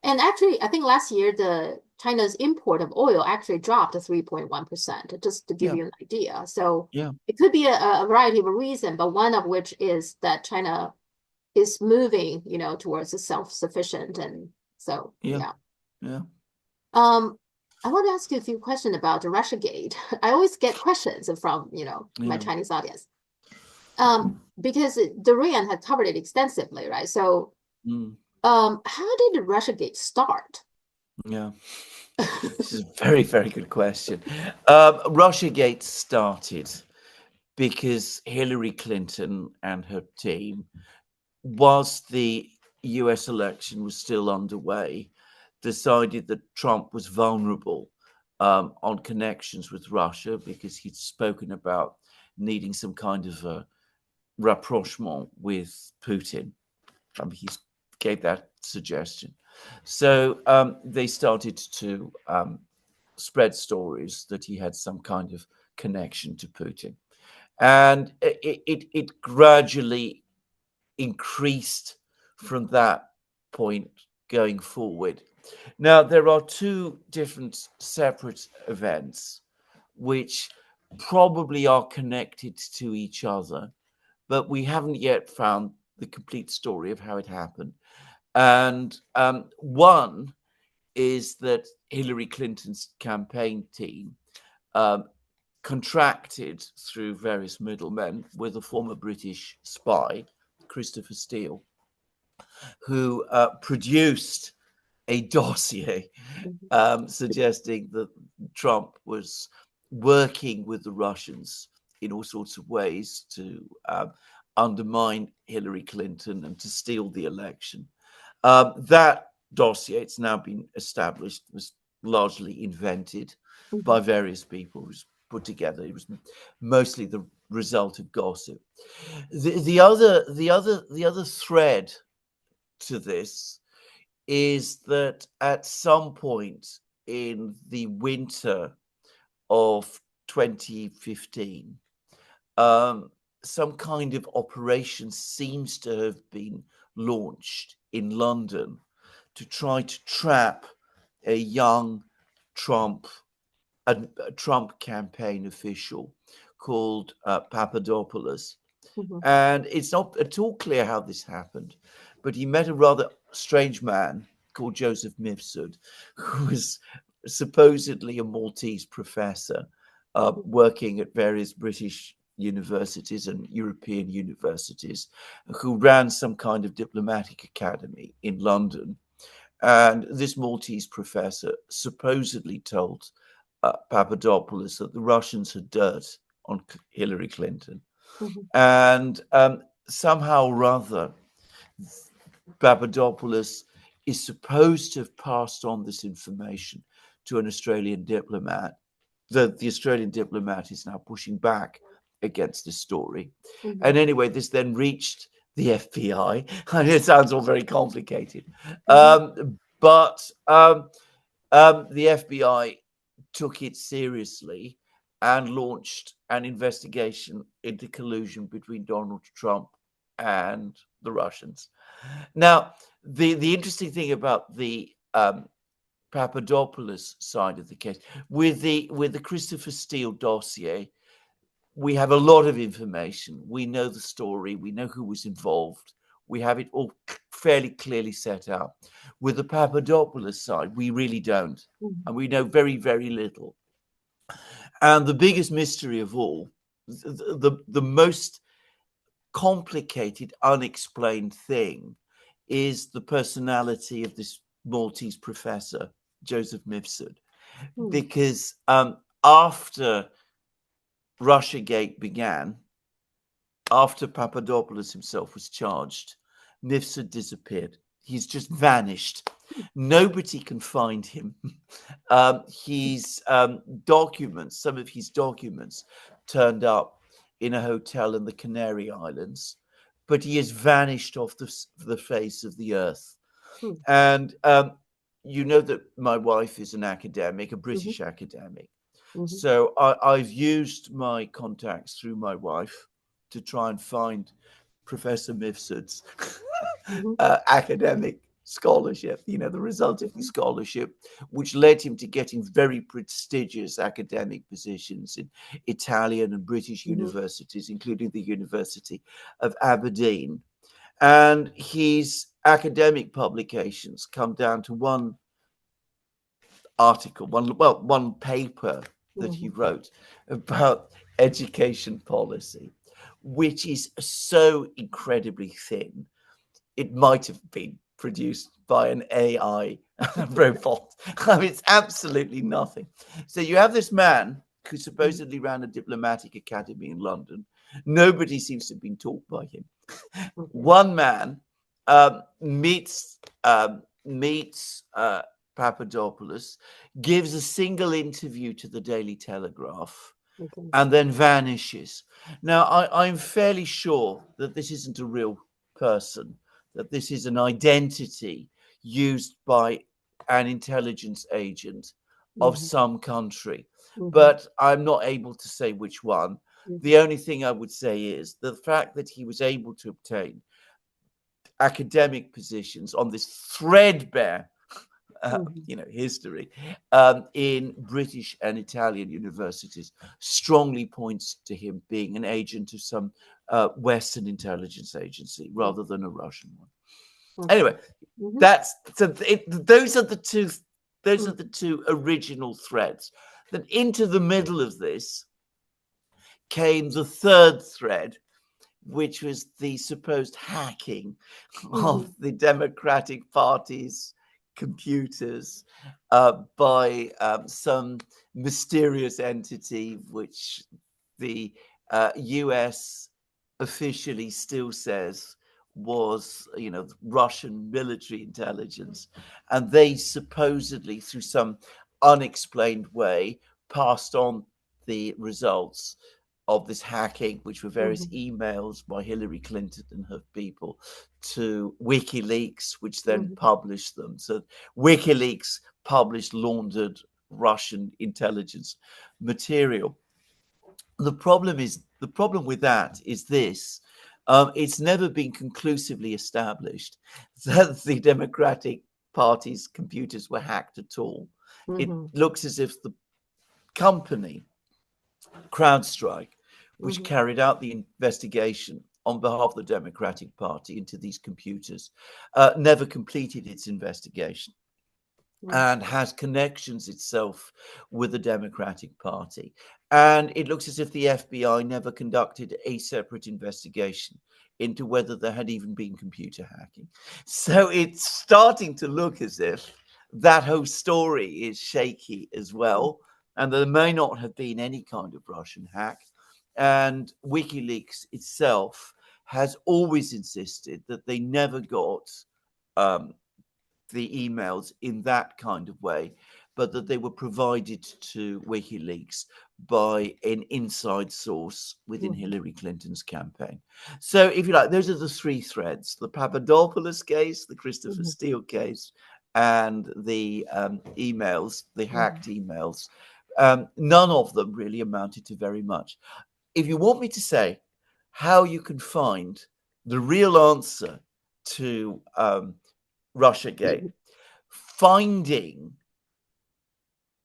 And actually, I think last year the China's import of oil actually dropped to 3.1%, just to give Yeah. you an idea. So Yeah. it could be a variety of reasons, but one of which is that China is moving, towards a self-sufficient. And so, Yeah. yeah. Yeah. Um, I want to ask you a few questions about the Russiagate. I always get questions from, my Yeah. Chinese audience. Because Dorian had covered it extensively, right? So, Mm, how did the Russiagate start? yeah. This is a very, very good question. Russiagate started because Hillary Clinton and her team, whilst the US election was still underway, decided that Trump was vulnerable on connections with Russia because he'd spoken about needing some kind of a rapprochement with Putin. I mean, he gave that suggestion. So they started to spread stories that he had some kind of connection to Putin. And it gradually increased from that point going forward. Now, there are two different separate events which probably are connected to each other, but we haven't yet found the complete story of how it happened. And one is that Hillary Clinton's campaign team um, contracted through various middlemen with a former British spy, Christopher Steele, who produced a dossier Mhm. suggesting that Trump was working with the Russians in all sorts of ways to undermine Hillary Clinton and to steal the election. That dossier, it's now been established, was largely invented by Mhm. various people. It was put together. It was mostly the result of gossip. The other thread to this is that at some point in the winter of 2015, um, some kind of operation seems to have been launched in London to try to trap a young Trump, a Trump campaign official called Papadopoulos. Mhm. And it's not at all clear how this happened, but he met a rather strange man called Joseph Mifsud, who was supposedly a Maltese professor Mhm. working at various British universities and European universities, who ran some kind of diplomatic academy in London. And this Maltese professor supposedly told Papadopoulos that the Russians had dirt on Hillary Clinton. Mhm. And somehow or other, Papadopoulos is supposed to have passed on this information to an Australian diplomat. The Australian diplomat is now pushing back against this story. Mm-hmm. And anyway, this then reached the FBI. And it sounds all very complicated. Mm-hmm. But the FBI took it seriously and launched an investigation into collusion between Donald Trump and the Russians. Now, the interesting thing about the Papadopoulos side of the case, with the Christopher Steele dossier, we have a lot of information. We know the story. We know who was involved. We have it all fairly clearly set out. With the Papadopoulos side, we really don't. And we know very, very little. And the biggest mystery of all, the most complicated, unexplained thing is the personality of this Maltese professor, Joseph Mifsud. Because after Russiagate began, after Papadopoulos himself was charged, Mifsud disappeared. He's just vanished. Nobody can find him. His documents, some of his documents, turned up in a hotel in the Canary Islands, but he has vanished off the face of the earth. And you know that my wife is an academic, a British academic. So I've used my contacts through my wife to try and find Professor Mifsud's academic scholarship, the result of his scholarship, which led him to getting very prestigious academic positions in Italian and British universities, including the University of Aberdeen. And his academic publications come down to one article, one paper that he wrote about education policy, which is so incredibly thin. It might have been produced by an AI robot. I mean, it's absolutely nothing. So you have this man who supposedly ran a diplomatic academy in London. Nobody seems to have been taught by him. One man meets Papadopoulos, gives a single interview to the Daily Telegraph, and then vanishes. Now, I'm fairly sure that this isn't a real person, that this is an identity used by an intelligence agent of some country, but I'm not able to say which one. The only thing I would say is the fact that he was able to obtain academic positions on this threadbare history in British and Italian universities strongly points to him being an agent of some Western intelligence agency rather than a Russian one. Anyway, those are the two. Those are the two original threads. Then into the middle of this came the third thread, which was the supposed hacking of the Democratic Party's computers by some mysterious entity, which the US officially still says was, Russian military intelligence. And they supposedly, through some unexplained way, passed on the results of this hacking, which were various emails by Hillary Clinton and her people, to WikiLeaks, which then published them. So WikiLeaks published laundered Russian intelligence material. The problem with that is this. It's never been conclusively established that the Democratic Party's computers were hacked at all. It looks as if the company CrowdStrike, which carried out the investigation on behalf of the Democratic Party into these computers, never completed its investigation and has connections itself with the Democratic Party. And it looks as if the FBI never conducted a separate investigation into whether there had even been computer hacking. So it's starting to look as if that whole story is shaky as well, and there may not have been any kind of Russian hack. And WikiLeaks itself has always insisted that they never got the emails in that kind of way. but that they were provided to WikiLeaks by an inside source within Hillary Clinton's campaign. So, if you like, those are the three threads: the Papadopoulos case, the Christopher Steele case, and the emails, the hacked emails. None of them really amounted to very much. If you want me to say how you can find the real answer to Russiagate, finding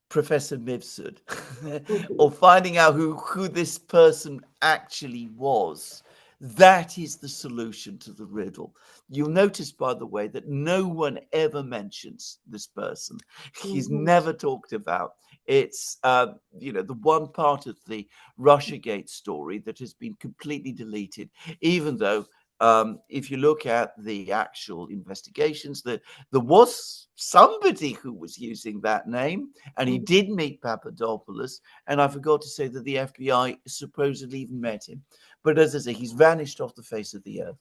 Professor Mifsud or finding out who this person actually was, that is the solution to the riddle. You'll notice, by the way, that no one ever mentions this person. He's never talked about. It's the one part of the Russiagate story that has been completely deleted, even though if you look at the actual investigations, there was somebody who was using that name, and he did meet Papadopoulos. And I forgot to say that the FBI supposedly even met him. But as I say, he's vanished off the face of the earth.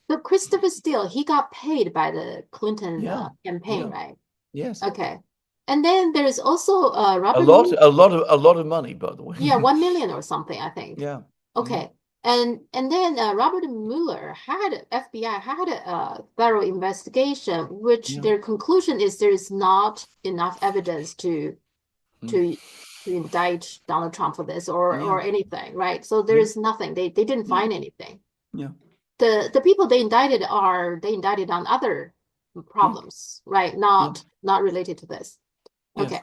So Christopher Steele, he got paid by the Clinton campaign, Yeah. right? Yes. Okay. And then there is also Robert a lot of money, by the way. Yeah, 1 million or something, I think. Yeah. Okay. And then Robert Mueller FBI had a thorough investigation, which their conclusion is there is not enough evidence to indict Donald Trump for this or anything, right? So there is nothing. They didn't find anything. Yeah. The people they indicted on other problems, right? Not related to this. Okay.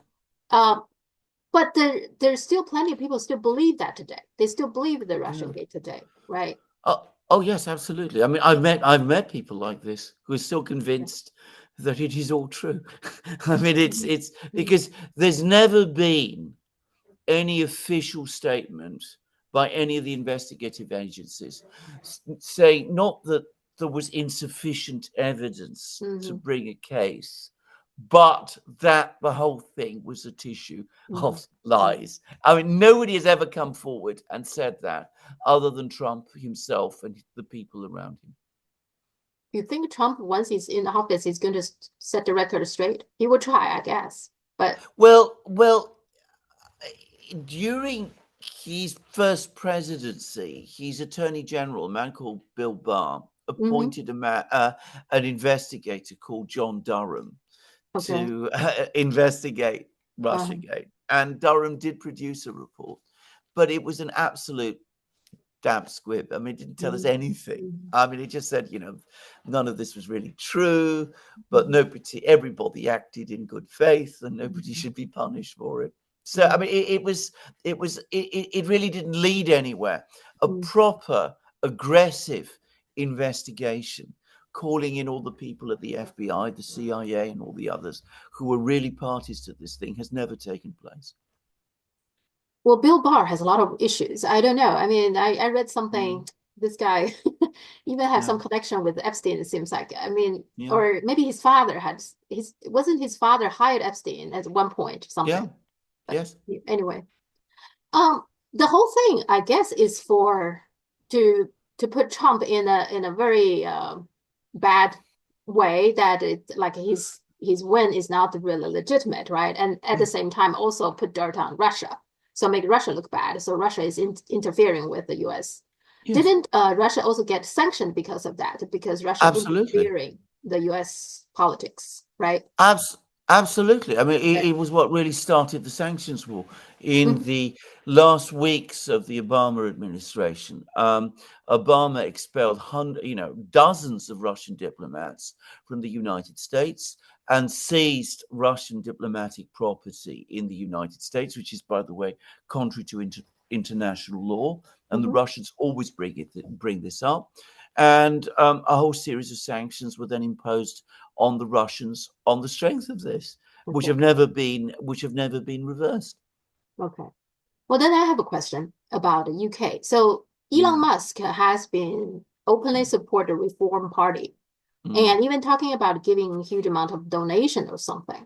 But there's still plenty of people still believe that today. They still believe the Russiagate today, right? Oh yes, absolutely. I mean, I've met people like this who are still convinced that it is all true. I mean, it's because there's never been any official statement by any of the investigative agencies saying not that there was insufficient evidence to bring a case, but that the whole thing was a tissue of lies. I mean, nobody has ever come forward and said that other than Trump himself and the people around him. You think Trump, once he's in office, he's going to set the record straight? He will try, I guess. But well, during his first presidency, his attorney general, a man called Bill Barr, appointed an investigator called John Durham to investigate Russiagate. And Durham did produce a report, but it was an absolute damp squib. I mean, it didn't tell us anything. I mean, it just said, none of this was really true, but everybody acted in good faith and nobody should be punished for it. So, I mean, it really didn't lead anywhere. A proper, aggressive investigation, calling in all the people at the FBI, the CIA, and all the others who were really parties to this thing, has never taken place. Well, Bill Barr has a lot of issues. I don't know. I mean, I read something, this guy even has some connection with Epstein, it seems like. I mean, or maybe his father wasn't his father hired Epstein at one point or something? Yeah. Yes. Anyway, the whole thing, I guess, is to put Trump in a very bad way, that it's like his win is not really legitimate, right? And at the same time, also put dirt on Russia. So make Russia look bad. So Russia is interfering with the U.S. Yes. Didn't Russia also get sanctioned because of that? Because Russia interfering the U.S. politics, right? Absolutely. I mean, it was what really started the sanctions war in the last weeks of the Obama administration. Obama expelled dozens of Russian diplomats from the United States and seized Russian diplomatic property in the United States, which is, by the way, contrary to international law. And the Russians always bring this up. And a whole series of sanctions were then imposed on the Russians on the strength of this, which have never been reversed. Okay. Well, then I have a question about the UK. So Elon Musk has been openly support the Reform Party, and even talking about giving a huge amount of donation or something.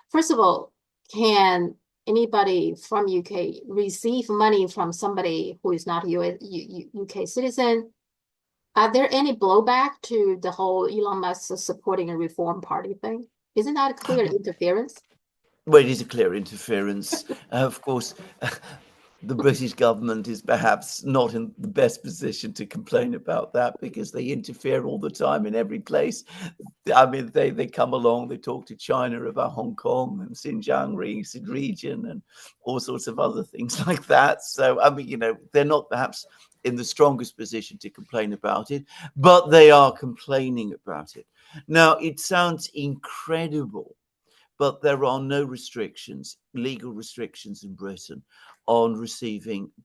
First of all, can anybody from UK receive money from somebody who is not a UK citizen? Are there any blowback to the whole Elon Musk supporting a Reform Party thing? Isn't that a clear interference? Well, it is a clear interference. Of course, the British government is perhaps not in the best position to complain about that because they interfere all the time in every place. I mean, they come along, they talk to China about Hong Kong and Xinjiang region and all sorts of other things like that. So, I mean, they're not perhaps in the strongest position to complain about it, but they are complaining about it. Now, it sounds incredible, but there are no restrictions, legal restrictions in Britain on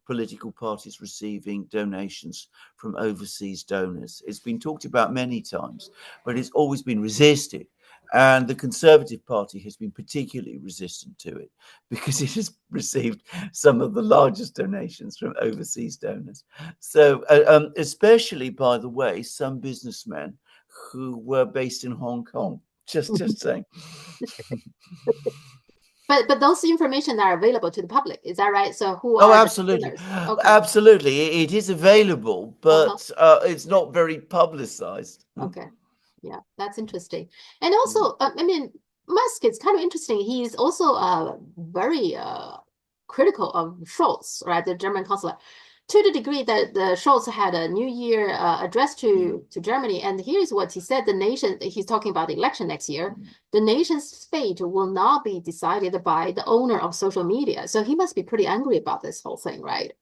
political parties receiving donations from overseas donors. It's been talked about many times, but it's always been resisted. And the Conservative Party has been particularly resistant to it because it has received some of the largest donations from overseas donors. So, especially, by the way, some businessmen who were based in Hong Kong. Just saying. But those information are available to the public. Is that right? So who Oh, are the absolutely. donors? Okay. Absolutely. It is available, Uh-huh. but it's not very publicized. Okay. Yeah, that's interesting. And also, I mean, Musk is kind of interesting. He's also very critical of Scholz, right? The German chancellor, to the degree that the Scholz had a New Year address Yeah. to Germany, and here's what he said: the nation. He's talking about the election next year. The nation's fate will not be decided by the owner of social media. So he must be pretty angry about this whole thing, right?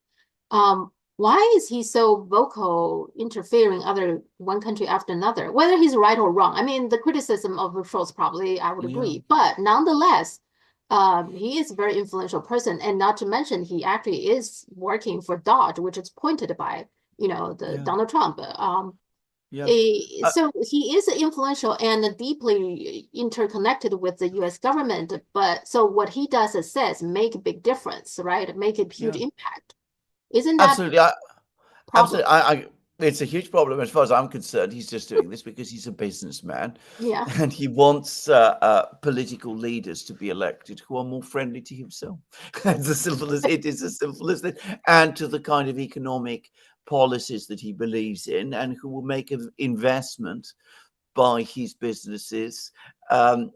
Why is he so vocal, interfering other one country after another? Whether he's right or wrong, I mean, the criticism of Scholz probably I would Yeah. agree, but nonetheless, he is a very influential person, and not to mention he actually is working for Dodge, which is pointed by the Yeah. Donald Trump. Yeah. So he is influential and deeply interconnected with the U.S. government. But so what he does and says make a big difference, right? Make a huge Yeah. impact. Isn't that Absolutely. problem? Absolutely. It's a huge problem as far as I'm concerned. He's just doing this because he's a businessman Yeah. and he wants political leaders to be elected who are more friendly to himself. It's as simple as it is, as simple as that, and to the kind of economic policies that he believes in, and who will make an investment by his businesses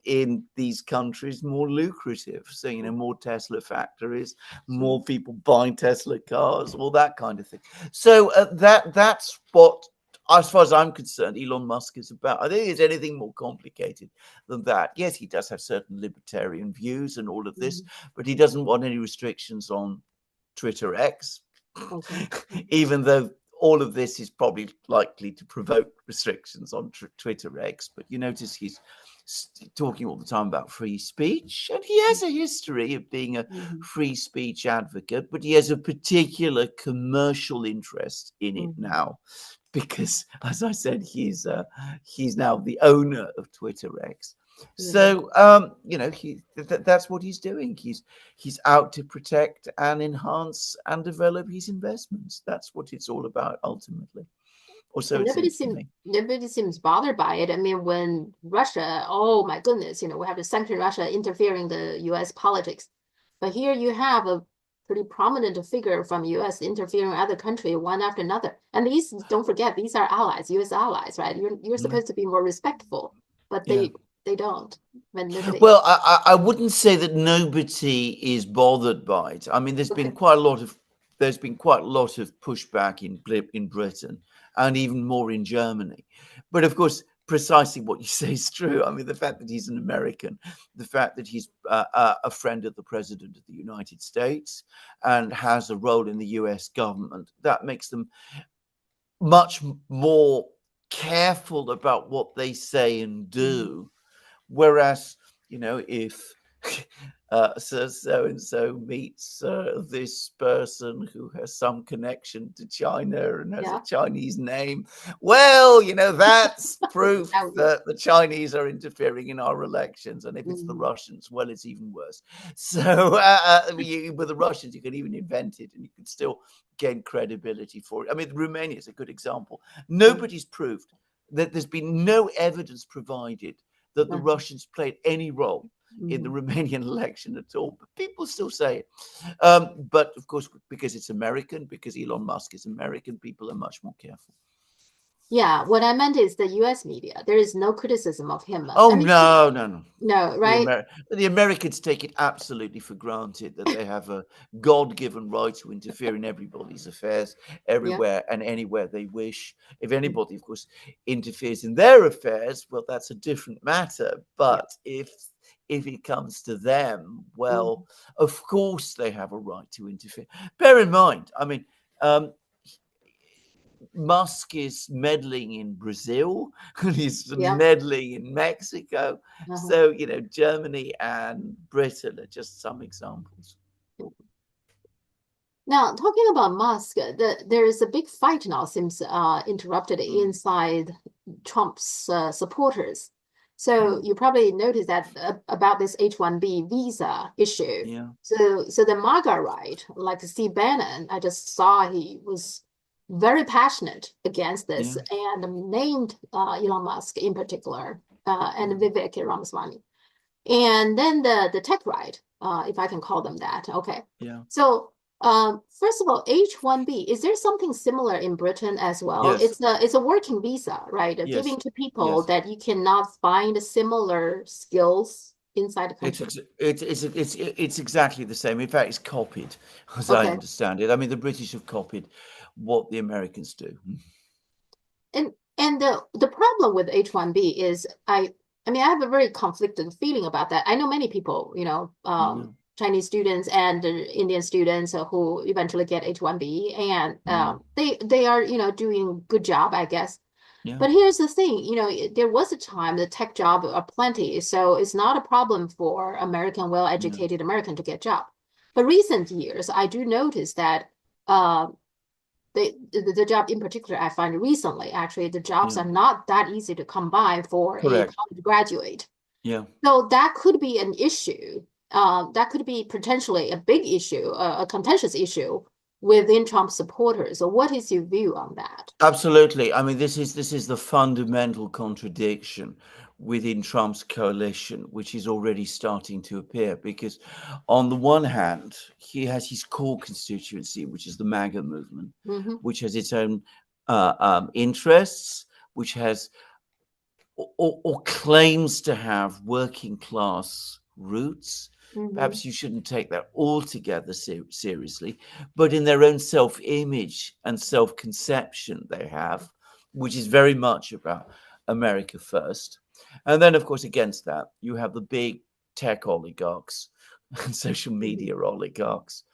in these countries more lucrative. So, more Tesla factories, more people buying Tesla cars, all that kind of thing. So that's what, as far as I'm concerned, Elon Musk is about. I don't think it's anything more complicated than that. Yes, he does have certain libertarian views and all of this, but he doesn't want any restrictions on Twitter X, Okay. even though all of this is probably likely to provoke restrictions on Twitter X. But you notice he's talking all the time about free speech, and he has a history of being a free speech advocate, but he has a particular commercial interest in it now, because, as I said, he's now the owner of Twitter X. So that's what he's doing. He's out to protect and enhance and develop his investments. That's what it's all about ultimately. Or so And it seems to me. nobody seems bothered by it. I mean, when Russia, oh my goodness, we have to sanction Russia interfering the U.S. politics. But here you have a pretty prominent figure from U.S. interfering other country one after another. And these, don't forget, these are allies, U.S. allies, right? You're Yeah. supposed to be more respectful, but Yeah. they don't. When nobody. Well, I wouldn't say that nobody is bothered by it. I mean, there's been Okay. quite a lot of pushback in Britain, and even more in Germany. But of course, precisely what you say is true. I mean, the fact that he's an American, the fact that he's a friend of the President of the United States and has a role in the U.S. government, that makes them much more careful about what they say and do. Whereas, if so and so meets this person who has some connection to China and has a Yeah. Chinese name, well, that's proof That would be. that the Chinese are interfering in our elections. And if it's the Mhm. Russians, well, it's even worse. So with the Russians, you can even invent it and you can still gain credibility for it. I mean, Romania is a good example. Nobody's proved that there's been no evidence provided that the Russians played any role in the Romanian election at all. But people still say it. But of course, because it's American, because Elon Musk is American, people are much more careful. Yeah, what I meant is the US media. There is no criticism of him. Oh, I mean, no, no, no. no, The right? The Americans take it absolutely for granted that they have a God-given right to interfere in everybody's affairs Yeah. everywhere and anywhere they wish. If Mm. anybody, of course, interferes in their affairs, well, that's a different matter. Yeah. But if it comes to them, well, Mm. of course they have a right to interfere. Bear in mind, I mean, um, Musk is meddling in Brazil and he's Yeah. meddling in Mexico. Uh-huh. So, Germany and Britain are just some examples. Now, talking about Musk, there is a big fight now, seems interrupted Mm, inside Trump's supporters. So mm, you probably noticed that about this H-1B visa issue. yeah, So the MAGA right, like Steve Bannon, I just saw he was very passionate against this yeah, and named Elon Musk in particular and mm, Vivek Ramaswamy. And then the tech right, if I can call them that. Okay. yeah. So first of all, H1B, is there something similar in Britain as well? Yes, It's a working visa, right? yes, Giving to people yes. that you cannot find similar skills inside the It's country. ex- it's exactly the same. In fact, it's copied, as I Okay. understand it. I mean, the British have copied what the Americans do. And the problem with H1B is I mean I have a very conflicted feeling about that. I know many people, Yeah, Chinese students and Indian students who eventually get H1B and yeah, they are, doing good job, I guess. yeah, But here's the thing, there was a time the tech job are plenty, so it's not a problem for yeah, well-educated American to get job. But recent years, I do notice that uh, the job in particular I find recently, actually, the jobs yeah. are not that easy to come by for a Correct. college graduate. Yeah. So that could be an issue. That could be potentially a big issue, a contentious issue within Trump supporters. So what is your view on that? Absolutely. I mean, this is the fundamental contradiction within Trump's coalition, which is already starting to appear. Because, on the one hand, he has his core constituency, which is the MAGA movement, Hmm. which has its own interests, which has or claims to have working class roots. Hmm. Perhaps you shouldn't take that altogether seriously, but in their own self image and self conception, they have, which is very much about America first. And then, of course, against that, you have the big tech oligarchs and social Hmm. media oligarchs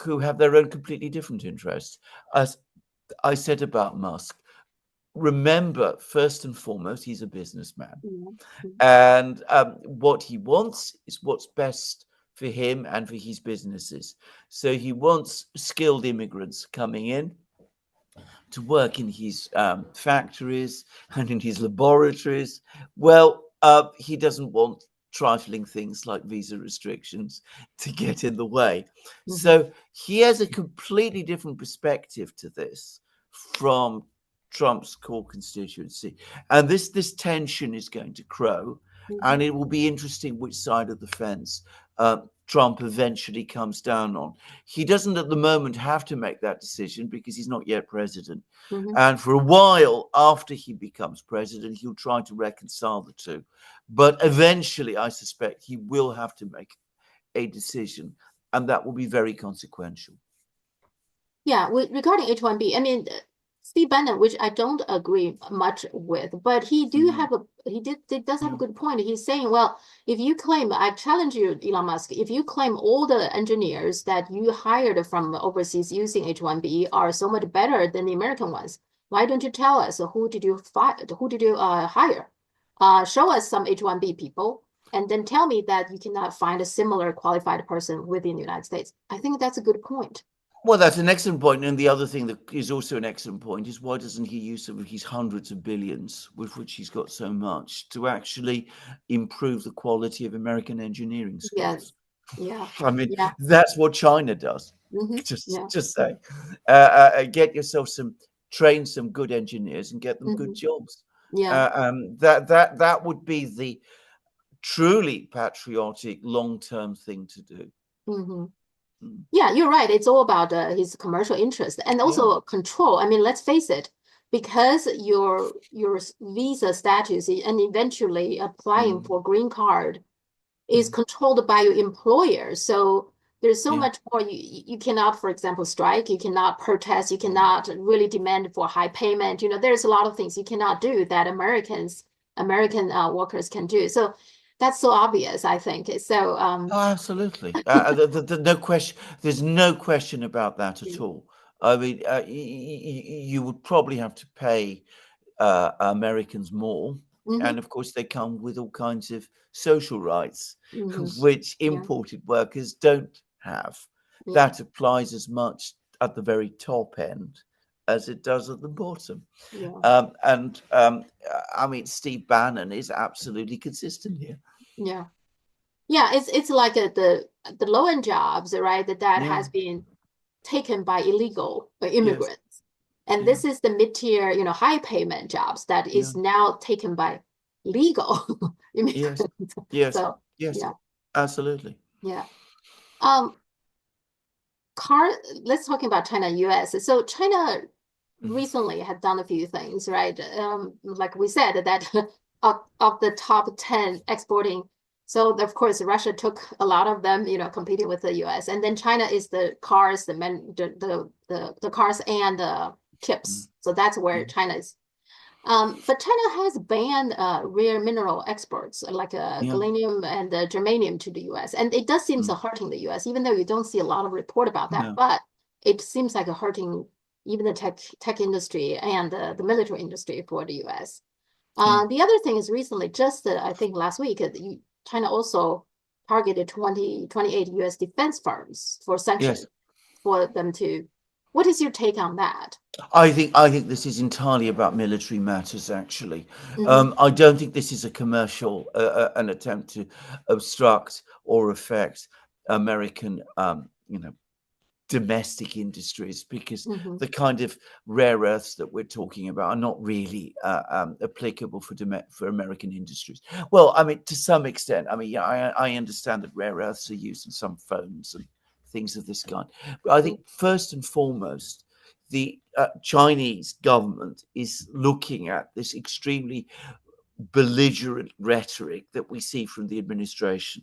who have their own completely different interests. As I said about Musk, remember, first and foremost, he's a businessman. Yeah. And what he wants is what's best for him and for his businesses. So he wants skilled immigrants coming in to work in his factories and in his laboratories. Well, he doesn't want trifling things like visa restrictions to get in the way. Hmm. So he has a completely different perspective to this from Trump's core constituency. And this tension is going to grow. Hmm. And it will be interesting which side of the fence Trump eventually comes down on. He doesn't at the moment have to make that decision because he's not yet president. Hmm. And for a while after he becomes president, he'll try to reconcile the two. But eventually, I suspect he will have to make a decision, and that will be very consequential. Yeah, regarding H1B, I mean, Steve Bannon, which I don't agree much with, but Mm, he does have a yeah, good point. He's saying, well, if you claim, I challenge you, Elon Musk, if you claim all the engineers that you hired from overseas using H1B are so much better than the American ones, why don't you tell us who did you fire, who did you hire? Show us some H1B people, and then tell me that you cannot find a similar qualified person within the United States. I think that's a good point. well, that's an excellent point. And the other thing that is also an excellent point is why doesn't he use some of his hundreds of billions, with which he's got so much, to actually improve the quality of American engineering Yes. skills? Yeah. I mean, Yeah. that's what China does. Hmm. Just, Yeah. just say, get yourself train some good engineers and get them good Hmm. jobs. Yeah. That would be the truly patriotic long-term thing to do. Hmm. Mm. Yeah, you're right. It's all about his commercial interest and Yeah, also control. I mean, let's face it, because your visa status and eventually applying Mm, for green card is mm, controlled by your employer. So there's so yeah. much more. You cannot, for example, strike. You cannot protest. You cannot really demand for high payment. There's a lot of things you cannot do that American workers can do. So that's so obvious, I think. So Oh, absolutely. No question. There's no question about that at all. I mean, you would probably have to pay Americans more, mhm, and of course, they come with all kinds of social rights, mhm, which yeah, imported workers don't have. yeah, That applies as much at the very top end as it does at the bottom. yeah, I mean, Steve Bannon is absolutely consistent here. yeah. Yeah, it's like the low end jobs, right? That Yeah. has been taken by illegal Yes. immigrants. And Yeah. this is the mid-tier, high payment jobs that Yeah. is now taken by legal Yes. immigrants. Yes. So Yes. yeah, Absolutely. yeah. Um, car, let's talk about China, US. So China Mhm. recently had done a few things, right? Like we said, that of the top 10 exporting. So of course, Russia took a lot of them, competing with the US. And then China is the cars, the cars and the Mm. chips. So that's where Yeah. China is. But China has banned rare mineral exports like Yeah. gallium and germanium to the US. And it does seem Mm. to hurting the US, even though you don't see a lot of report about that. No. But it seems like hurting even the tech industry and the military industry for the US. Yeah. The other thing is recently, just I think last week, China also targeted 28 US defense firms for sanctions Yes. for them to. What is your take on that? I think this is entirely about military matters. Actually, Hmm. I don't think this is a commercial an attempt to obstruct or affect American, domestic industries, because Hmm. the kind of rare earths that we're talking about are not really applicable for American industries. Well, I mean, to some extent. I mean, yeah, I understand that rare earths are used in some phones and things of this kind. But I think first and foremost, the Chinese government is looking at this extremely belligerent rhetoric that we see from the administration.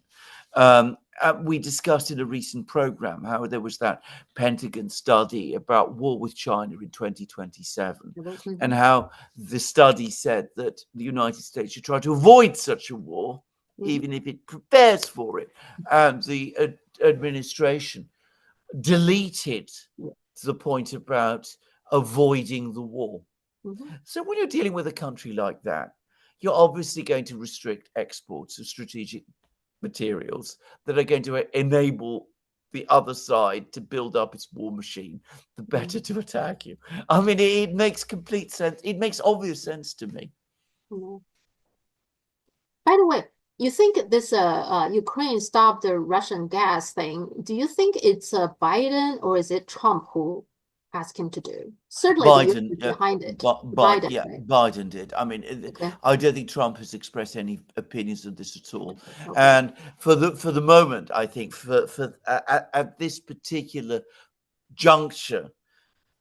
We discussed in a recent program how there was that Pentagon study about war with China in 2027, and Hmm. how the study said that the United States should try to avoid such a war, Hmm. even if it prepares for it. And the administration deleted the point about avoiding the war. Hmm. So when you're dealing with a country like that, you're obviously going to restrict exports of strategic materials that are going to enable the other side to build up its war machine, the better Hmm. to attack you. I mean, it makes complete sense. It makes obvious sense to me. Hmm. By the way, you think this Ukraine stopped the Russian gas thing? Do you think it's Biden or is it Trump who asked him to do? Certainly, the US Biden, is behind it. Biden, yeah, right? Biden did. I mean, Okay. I don't think Trump has expressed any opinions of this at all. Okay. And for the moment, I think at this particular juncture,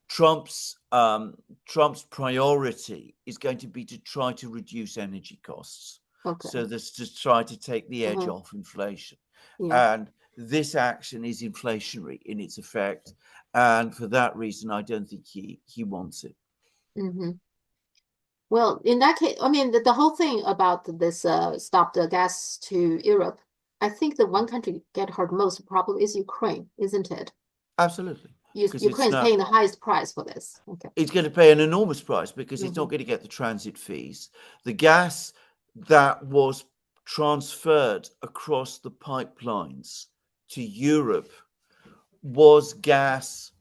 Trump's priority is going to be to try to reduce energy costs, Okay. so that's to try to take the edge Hmm. off inflation. Yeah. And this action is inflationary in its effect, and for that reason, I don't think he wants it. Hmm. Well, in that case, I mean, the whole thing about this stop the gas to Europe, I think the one country get hurt most probably is Ukraine, isn't it? Absolutely, because it's Ukraine's now paying the highest price for this. Okay. it's going to pay an enormous price because it's not Hmm. going to get the transit fees. The gas that was transferred across the pipelines to Europe was gas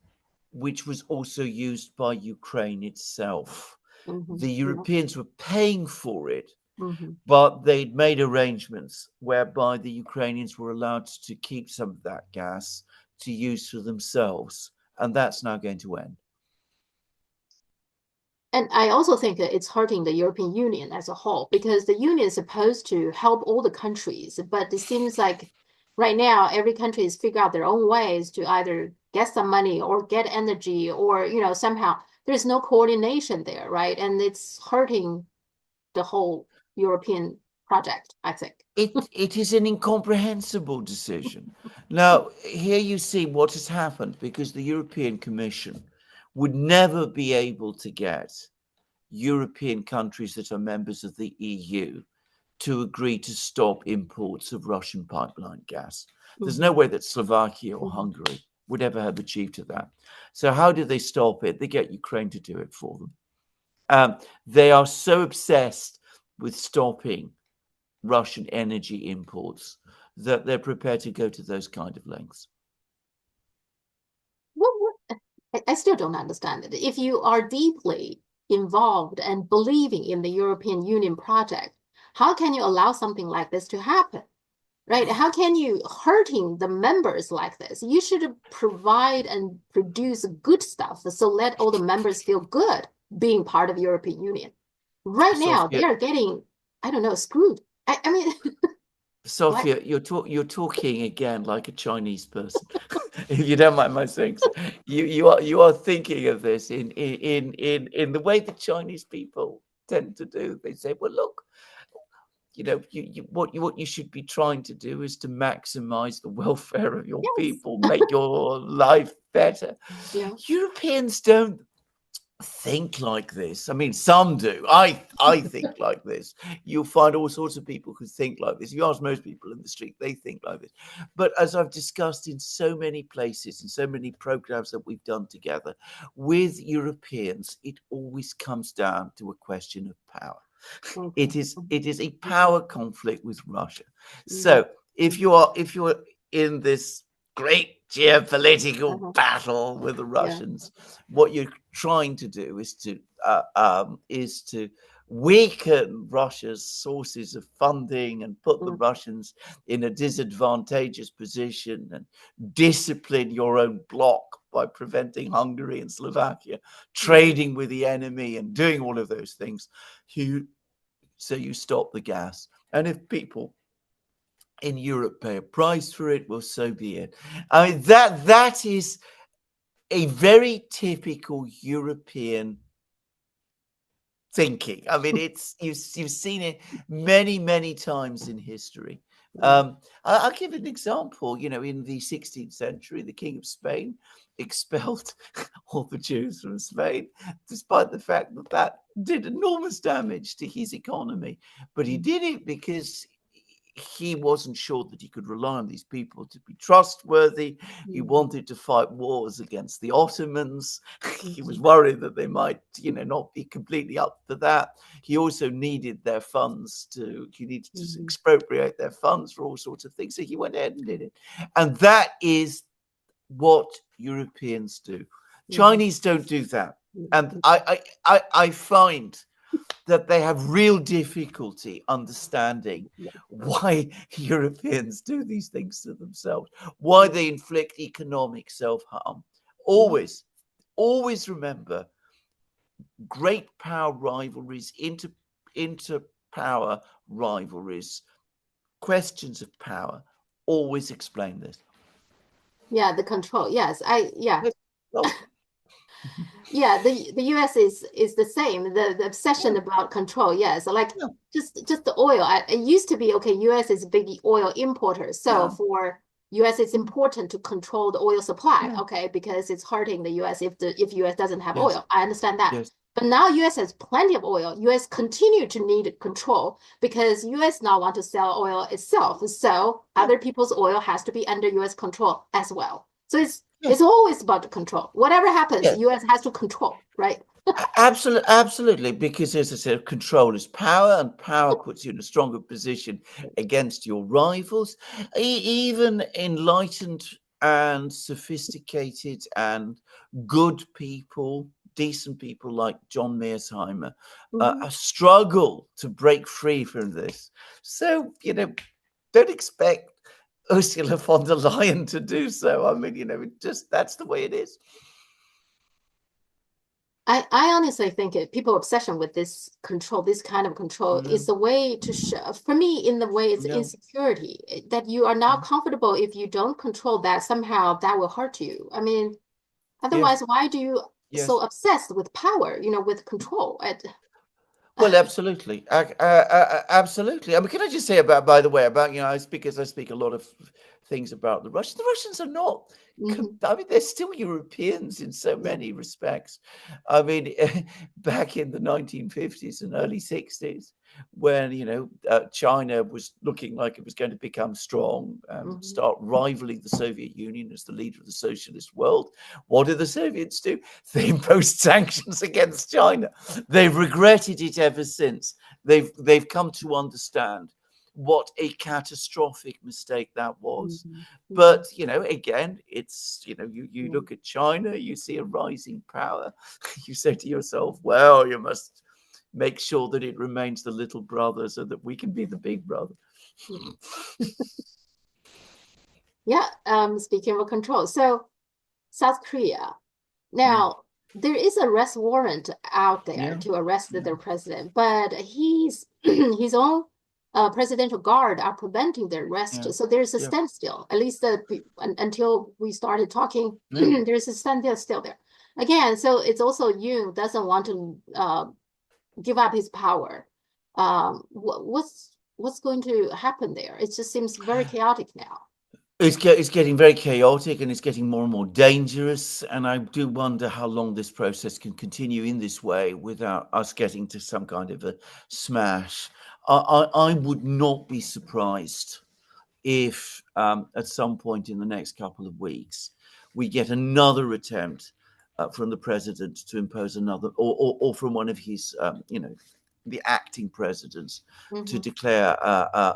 which was also used by Ukraine itself. Hmm. The Yeah. Europeans were paying for it, Hmm. but they'd made arrangements whereby the Ukrainians were allowed to keep some of that gas to use for themselves. And that's now going to end. And I also think that it's hurting the European Union as a whole because the union is supposed to help all the countries, but it seems like right now every country is figure out their own ways to either get some money or get energy or somehow there's no coordination there, right? And it's hurting the whole European project, I think. It is an incomprehensible decision. Now, here you see what has happened because the European Commission would never be able to get European countries that are members of the EU to agree to stop imports of Russian pipeline gas. There's no way that Slovakia or Hungary would ever have achieved that. So how do they stop it? They get Ukraine to do it for them. They are so obsessed with stopping Russian energy imports that they're prepared to go to those kind of lengths. I still don't understand it. If you are deeply involved and believing in the European Union project, how can you allow something like this to happen? Right? How can you hurting the members like this? You should provide and produce good stuff so let all the members feel good being part of European Union. Right now, they Sofia, are getting, I don't know, screwed. I mean, what? Sofia, you're talking again like a Chinese person. If you don't mind my saying so. You are thinking of this in the way the Chinese people tend to do. They say, well, look, what you should be trying to do is to maximize the welfare of your Yes. people, make your life better. Yeah. Europeans don't think like this. I mean, some do. I think like this. You'll find all sorts of people who think like this. You ask most people in the street, they think like this. But as I've discussed in so many places and so many programs that we've done together with Europeans, it always comes down to a question of power. Okay. It is a power conflict with Russia. So if you're in this great geopolitical battle with the Yeah. Russians, what you're trying to do is to weaken Russia's sources of funding and put the Russians in a disadvantageous position and discipline your own bloc by preventing Hungary and Slovakia trading with the enemy and doing all of those things. So you stop the gas. And if people in Europe pay a price for it, well, so be it. I mean, that is a very typical European thinking. I mean, you've seen it many times in history. I'll give an example. In the 16th century, the King of Spain expelled all the Jews from Spain, despite the fact that did enormous damage to his economy. But he did it because he wasn't sure that he could rely on these people to be trustworthy. He wanted to fight wars against the Ottomans. He was worried that they might, not be completely up for that. He also needed their funds he needed to expropriate their funds for all sorts of things. So he went ahead and did it. And that is what Europeans do. Chinese don't do that. And I find that they have real difficulty understanding why Europeans do these things to themselves, why they inflict economic self-harm. Always remember great power rivalries, inter-power rivalries, questions of power. Always explain this. Yeah, the control. Yes, yeah. Well, Yeah, the US is the same. The obsession about control. Yes, like yeah, just the oil. It used to be okay. US is a big oil importer, so yeah, for US it's important to control the oil supply. yeah, Okay, because it's hurting the US if US doesn't have yes, oil. I understand that. yes, But now US has plenty of oil. US continue to need control because US now want to sell oil itself. So yeah, other people's oil has to be under US control as well. So it's yes, always about the control. Whatever happens, yes. the US has to control, right? Absolutely, because as I said, control is power, and power puts you in a stronger position against your rivals. Even enlightened and sophisticated and good people, decent people like John Mearsheimer, struggle to break free from this. So, don't expect Ursula von der Leyen to do so. I mean, that's the way it is. I honestly think people obsession with this control, this kind of control, is a way to show, for me, in the way it's No. insecurity, that you are not comfortable if you don't control that, somehow that will hurt you. I mean, Yes. otherwise, why do you Yes. so obsessed with power, with control. Well, absolutely, absolutely. I mean, can I just say about, by the way, about I speak a lot of things about the Russians. The Russians are not. Mhm, I mean, they're still Europeans in so yeah. many respects. I mean, back in the 1950s and early 60s, when China was looking like it was going to become strong and Mhm, start rivaling the Soviet Union as the leader of the socialist world, what did the Soviets do? They imposed sanctions against China. They've regretted it ever since. They've come to understand what a catastrophic mistake that was. mhm, But mhm, again, it's you mhm. look at China, you see a rising power. You say to yourself, well, you must make sure that it remains the little brother so that we can be the big brother. Yeah, speaking of control, so South Korea. Mm. Now, there is a arrest warrant out there Yeah, to arrest yeah, their president, but he's his own presidential guard are preventing the arrest. yeah, So there's a yeah, standstill. At least until we started talking, yeah. there's a standstill still there. Again, so it's also Yoon doesn't want to give up his power. What's going to happen there? It just seems very chaotic now. It's getting very chaotic and it's getting more and more dangerous. And I do wonder how long this process can continue in this way without us getting to some kind of a smash. I would not be surprised if at some point in the next couple of weeks we get another attempt from the president to impose another, or from one of his, the acting presidents to Hmm. declare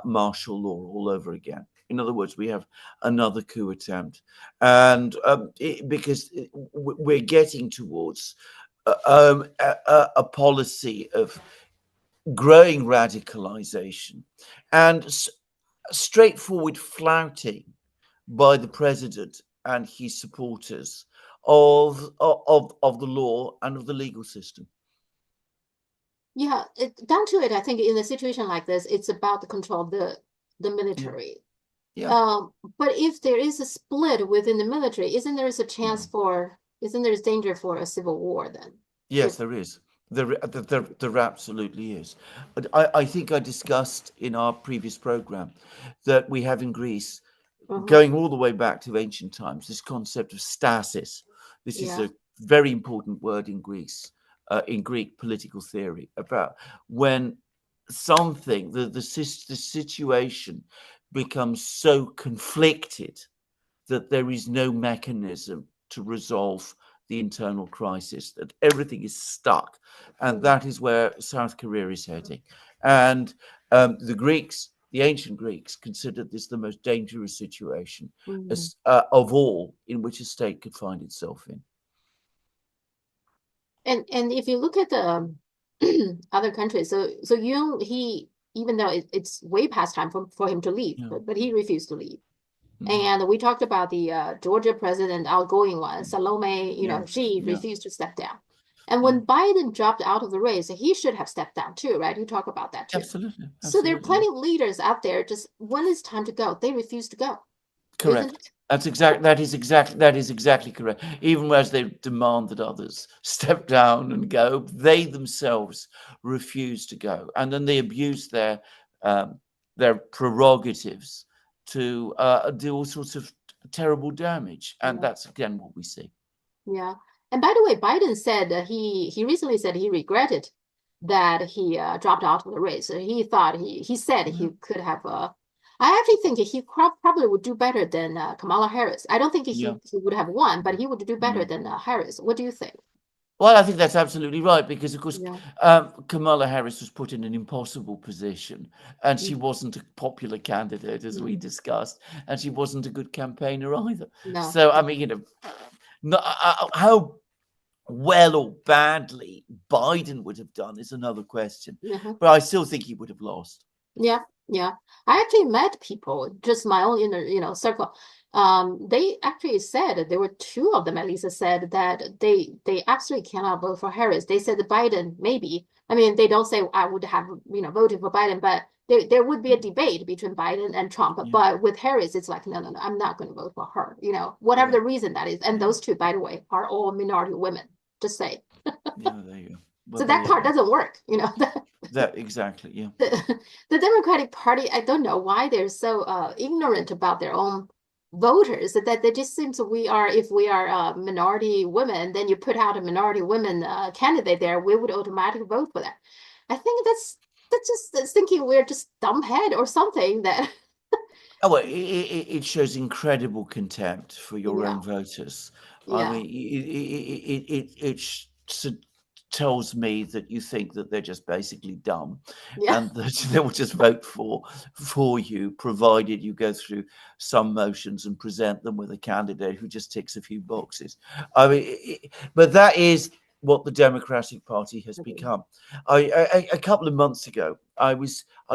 martial law all over again. In other words, we have another coup attempt, and because we're getting towards a policy of growing radicalization and straightforward flouting by the president and his supporters of the law and of the legal system. Yeah, down to it, I think in a situation like this, it's about the control of the Yeah, military. yeah, But if there is a split within the military, yeah. isn't there danger for a civil war then? Yes, If there is. There absolutely is. I think I discussed in our previous program that we have in Greece, uh-huh, going all the way back to ancient times, this concept of stasis. This is yeah, a very important word in Greece, in Greek political theory, about when something, the situation becomes so conflicted that there is no mechanism to resolve the internal crisis, that everything is stuck. And mm, that is where South Korea is heading. And the Greeks, the ancient Greeks, considered this the most dangerous situation mm. as, of all in which a state could find itself in. And if you look at the other countries, so you he even though it's way past time for him to leave, Yeah. but he refused to leave. Mm. And we talked about the Georgia president, outgoing one, Salome, Yeah. she Yeah. refused to step down. And Yeah. when Biden dropped out of the race, he should have stepped down too, right? You talk about that too. Absolutely. So there are Absolutely. Yeah. plenty of leaders out there, just when it's time to go, they refuse to go, isn't Correct. it? That is exactly correct. Even as they demand that others step down and go, they themselves refuse to go, and then they abuse um, their prerogatives to do all sorts of terrible damage, and Yeah. that's again what we see. Yeah. And by the way, Biden said he recently said he regretted that he dropped out of the race. He thought he said Yeah, he could have I actually think he probably would do better than Kamala Harris. I don't think yeah, he would have won, but he would do better yeah. than Harris. What do you think? Well, I think that's absolutely right because, of course, Yeah. Kamala Harris was put in an impossible position, and she Mm, wasn't a popular candidate, as we mm, discussed, and she wasn't a good campaigner either. no. So, I mean, how well or badly Biden would have done is another question, Uh-huh. but I still think he would have lost. Yeah, yeah. I actually met people, just my own inner, circle. They actually said there were two of them at least said that they actually cannot vote for Harris. They said Biden maybe. I mean, they don't say I would have, voted for Biden, but there would be a debate between Biden and Trump. Yeah, But with Harris, it's like, no, no, no, I'm not going to vote for her, whatever yeah, the reason that is. And yeah. those two, by the way, are all minority women. Just say. Yeah, there you go. Well, So there that you part go. doesn't work, That exactly, yeah. The Democratic Party, I don't know why they're so ignorant about their own voters, that they just seems if we are minority women, then you put out a minority women candidate there, we would automatically vote for that. I think that's just that's thinking we're just dumbhead or something that Oh, well, it shows incredible contempt for your yeah, own voters. I yeah, mean, tells me that you think that they're just basically dumb, yeah, and that they will just vote for you, provided you go through some motions and present them with a candidate who just ticks a few boxes. I mean, but that is what the Democratic Party has become. A couple of months ago, I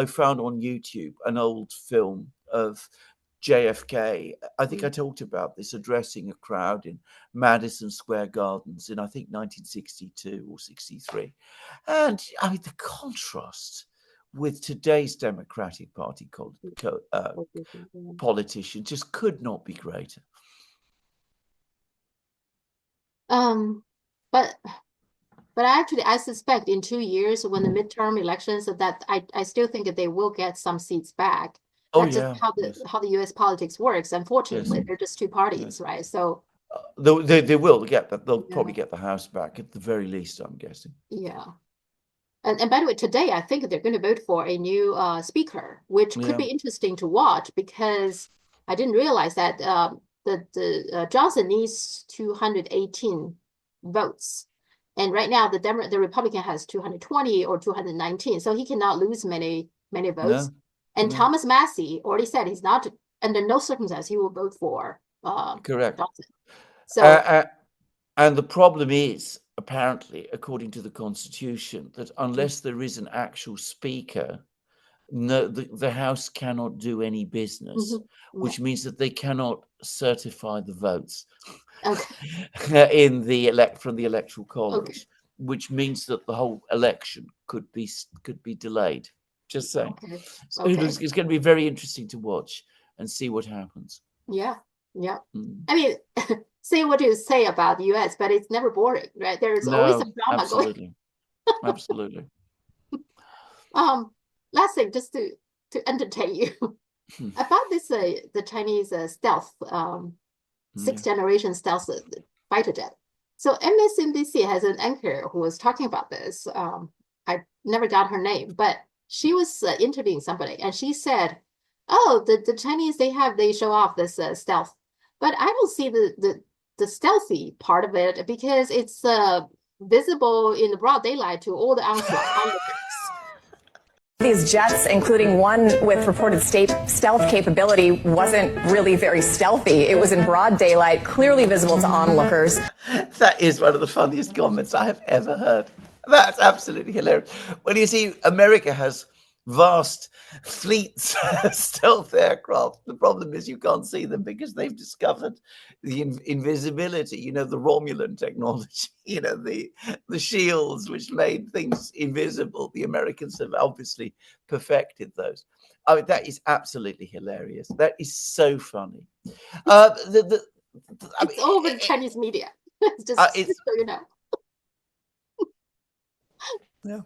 found on YouTube an old film of JFK. I think I talked about this, addressing a crowd in Madison Square Gardens in, I think, 1962 or 63. And I mean, the contrast with today's Democratic Party politician just could not be greater. um, but actually, I suspect in 2 years, when the midterm elections, that I still think that they will get some seats back. Oh, That's just yeah, yes, how the U.S. politics works. yes, Unfortunately, they're just two yes. parties, right? So They will get that. They'll yeah, probably get the House back at the very least, I'm guessing. yeah. And by the way, today I think they're going to vote for a new speaker, which could Yeah, be interesting to watch because I didn't realize that the Johnson needs 218 votes, and right now the Republican has 220 or 219, so he cannot lose many votes. no, And no, Thomas Massey already said he's not under no circumstance he will vote for correct. Johnson. Uh, So uh, And the problem is, apparently, according to the Constitution, that unless there is an actual speaker, no, the House cannot do any business, mhm, yeah, which means that they cannot certify the votes okay, in the from the Electoral okay, College, which means that the whole election could be delayed. Just saying. okay, So okay. it's going to be very interesting to watch and see what happens. Yeah, yeah. Mm. I mean, say what you say about the US, but it's never boring, right? There is always No, some drama going. absolutely, absolutely. Um, Last thing, just to entertain you about this the Chinese stealth Yeah. sixth generation stealth fighter jet. So MSNBC has an anchor who was talking about this. I never got her name, but she was interviewing somebody, and she said, "Oh, the Chinese they show off this stealth, but I don't see the stealthy part of it because it's visible in the broad daylight to all the onlookers." These jets, including one with reported stealth capability, wasn't really very stealthy. It was in broad daylight, clearly visible to onlookers. That is one of the funniest comments I have ever heard. That's absolutely hilarious. Well, you see, America has vast fleets of stealth aircraft. The problem is you can't see them because they've discovered the invisibility, the Romulan technology, the shields which made things invisible. The Americans have obviously perfected those. I mean, that is absolutely hilarious. That is so funny. I It's mean, all over the Chinese media. It's just it's so you know. yeah.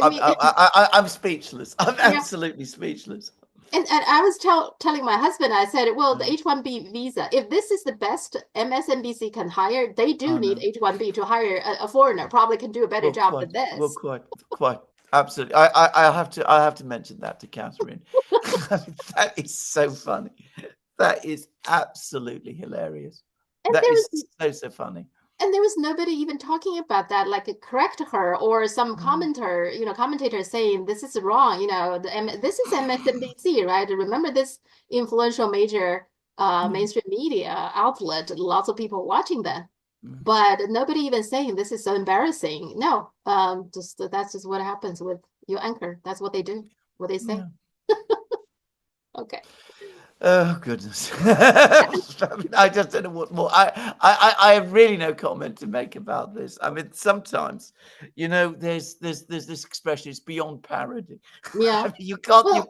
I mean, I'm speechless. I'm yeah. absolutely speechless. And I was telling my husband, I said, well, the Yeah, H1B visa, if this is the best MSNBC can hire, they do I need know. H1B to hire a foreigner, probably can do a better Well, job quite, than well, this. quite, absolutely. I have to mention that to Catherine. That is so funny. That is absolutely hilarious. And That there is was so funny. and there was nobody even talking about that, like correct her or some Mm, commentator saying this is wrong, this is MSNBC, right? Remember this influential major mm, mainstream media outlet, lots of people watching that. mm. But nobody even saying this is so embarrassing. No, just that's just what happens with your anchor. That's what they do, what they say. Yeah. Okay. Oh goodness! I mean, I just don't know what more. I have really no comment to make about this. I mean, sometimes, there's this expression. It's beyond parody. I Yeah. mean, Well,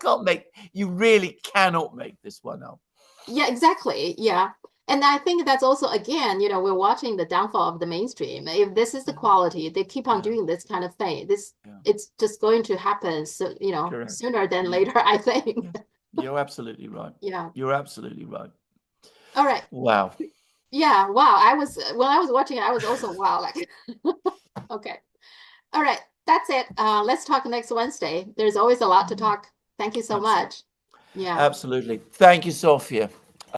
you really cannot make this one up. yeah, exactly. Yeah. And I think that's also, again, we're watching the downfall of the mainstream. If this is the quality, they keep on doing this kind of thing. It's just going to happen, so, Correct. sooner than later, I think. You're absolutely right. Yeah. You're absolutely right. All right. Wow. Yeah. Wow. When I was watching it, I was also wow. Like, okay. All right. That's it. Let's talk next Wednesday. There's always a lot to talk. Thank you so much. Yeah. Absolutely. Thank you, Sofia.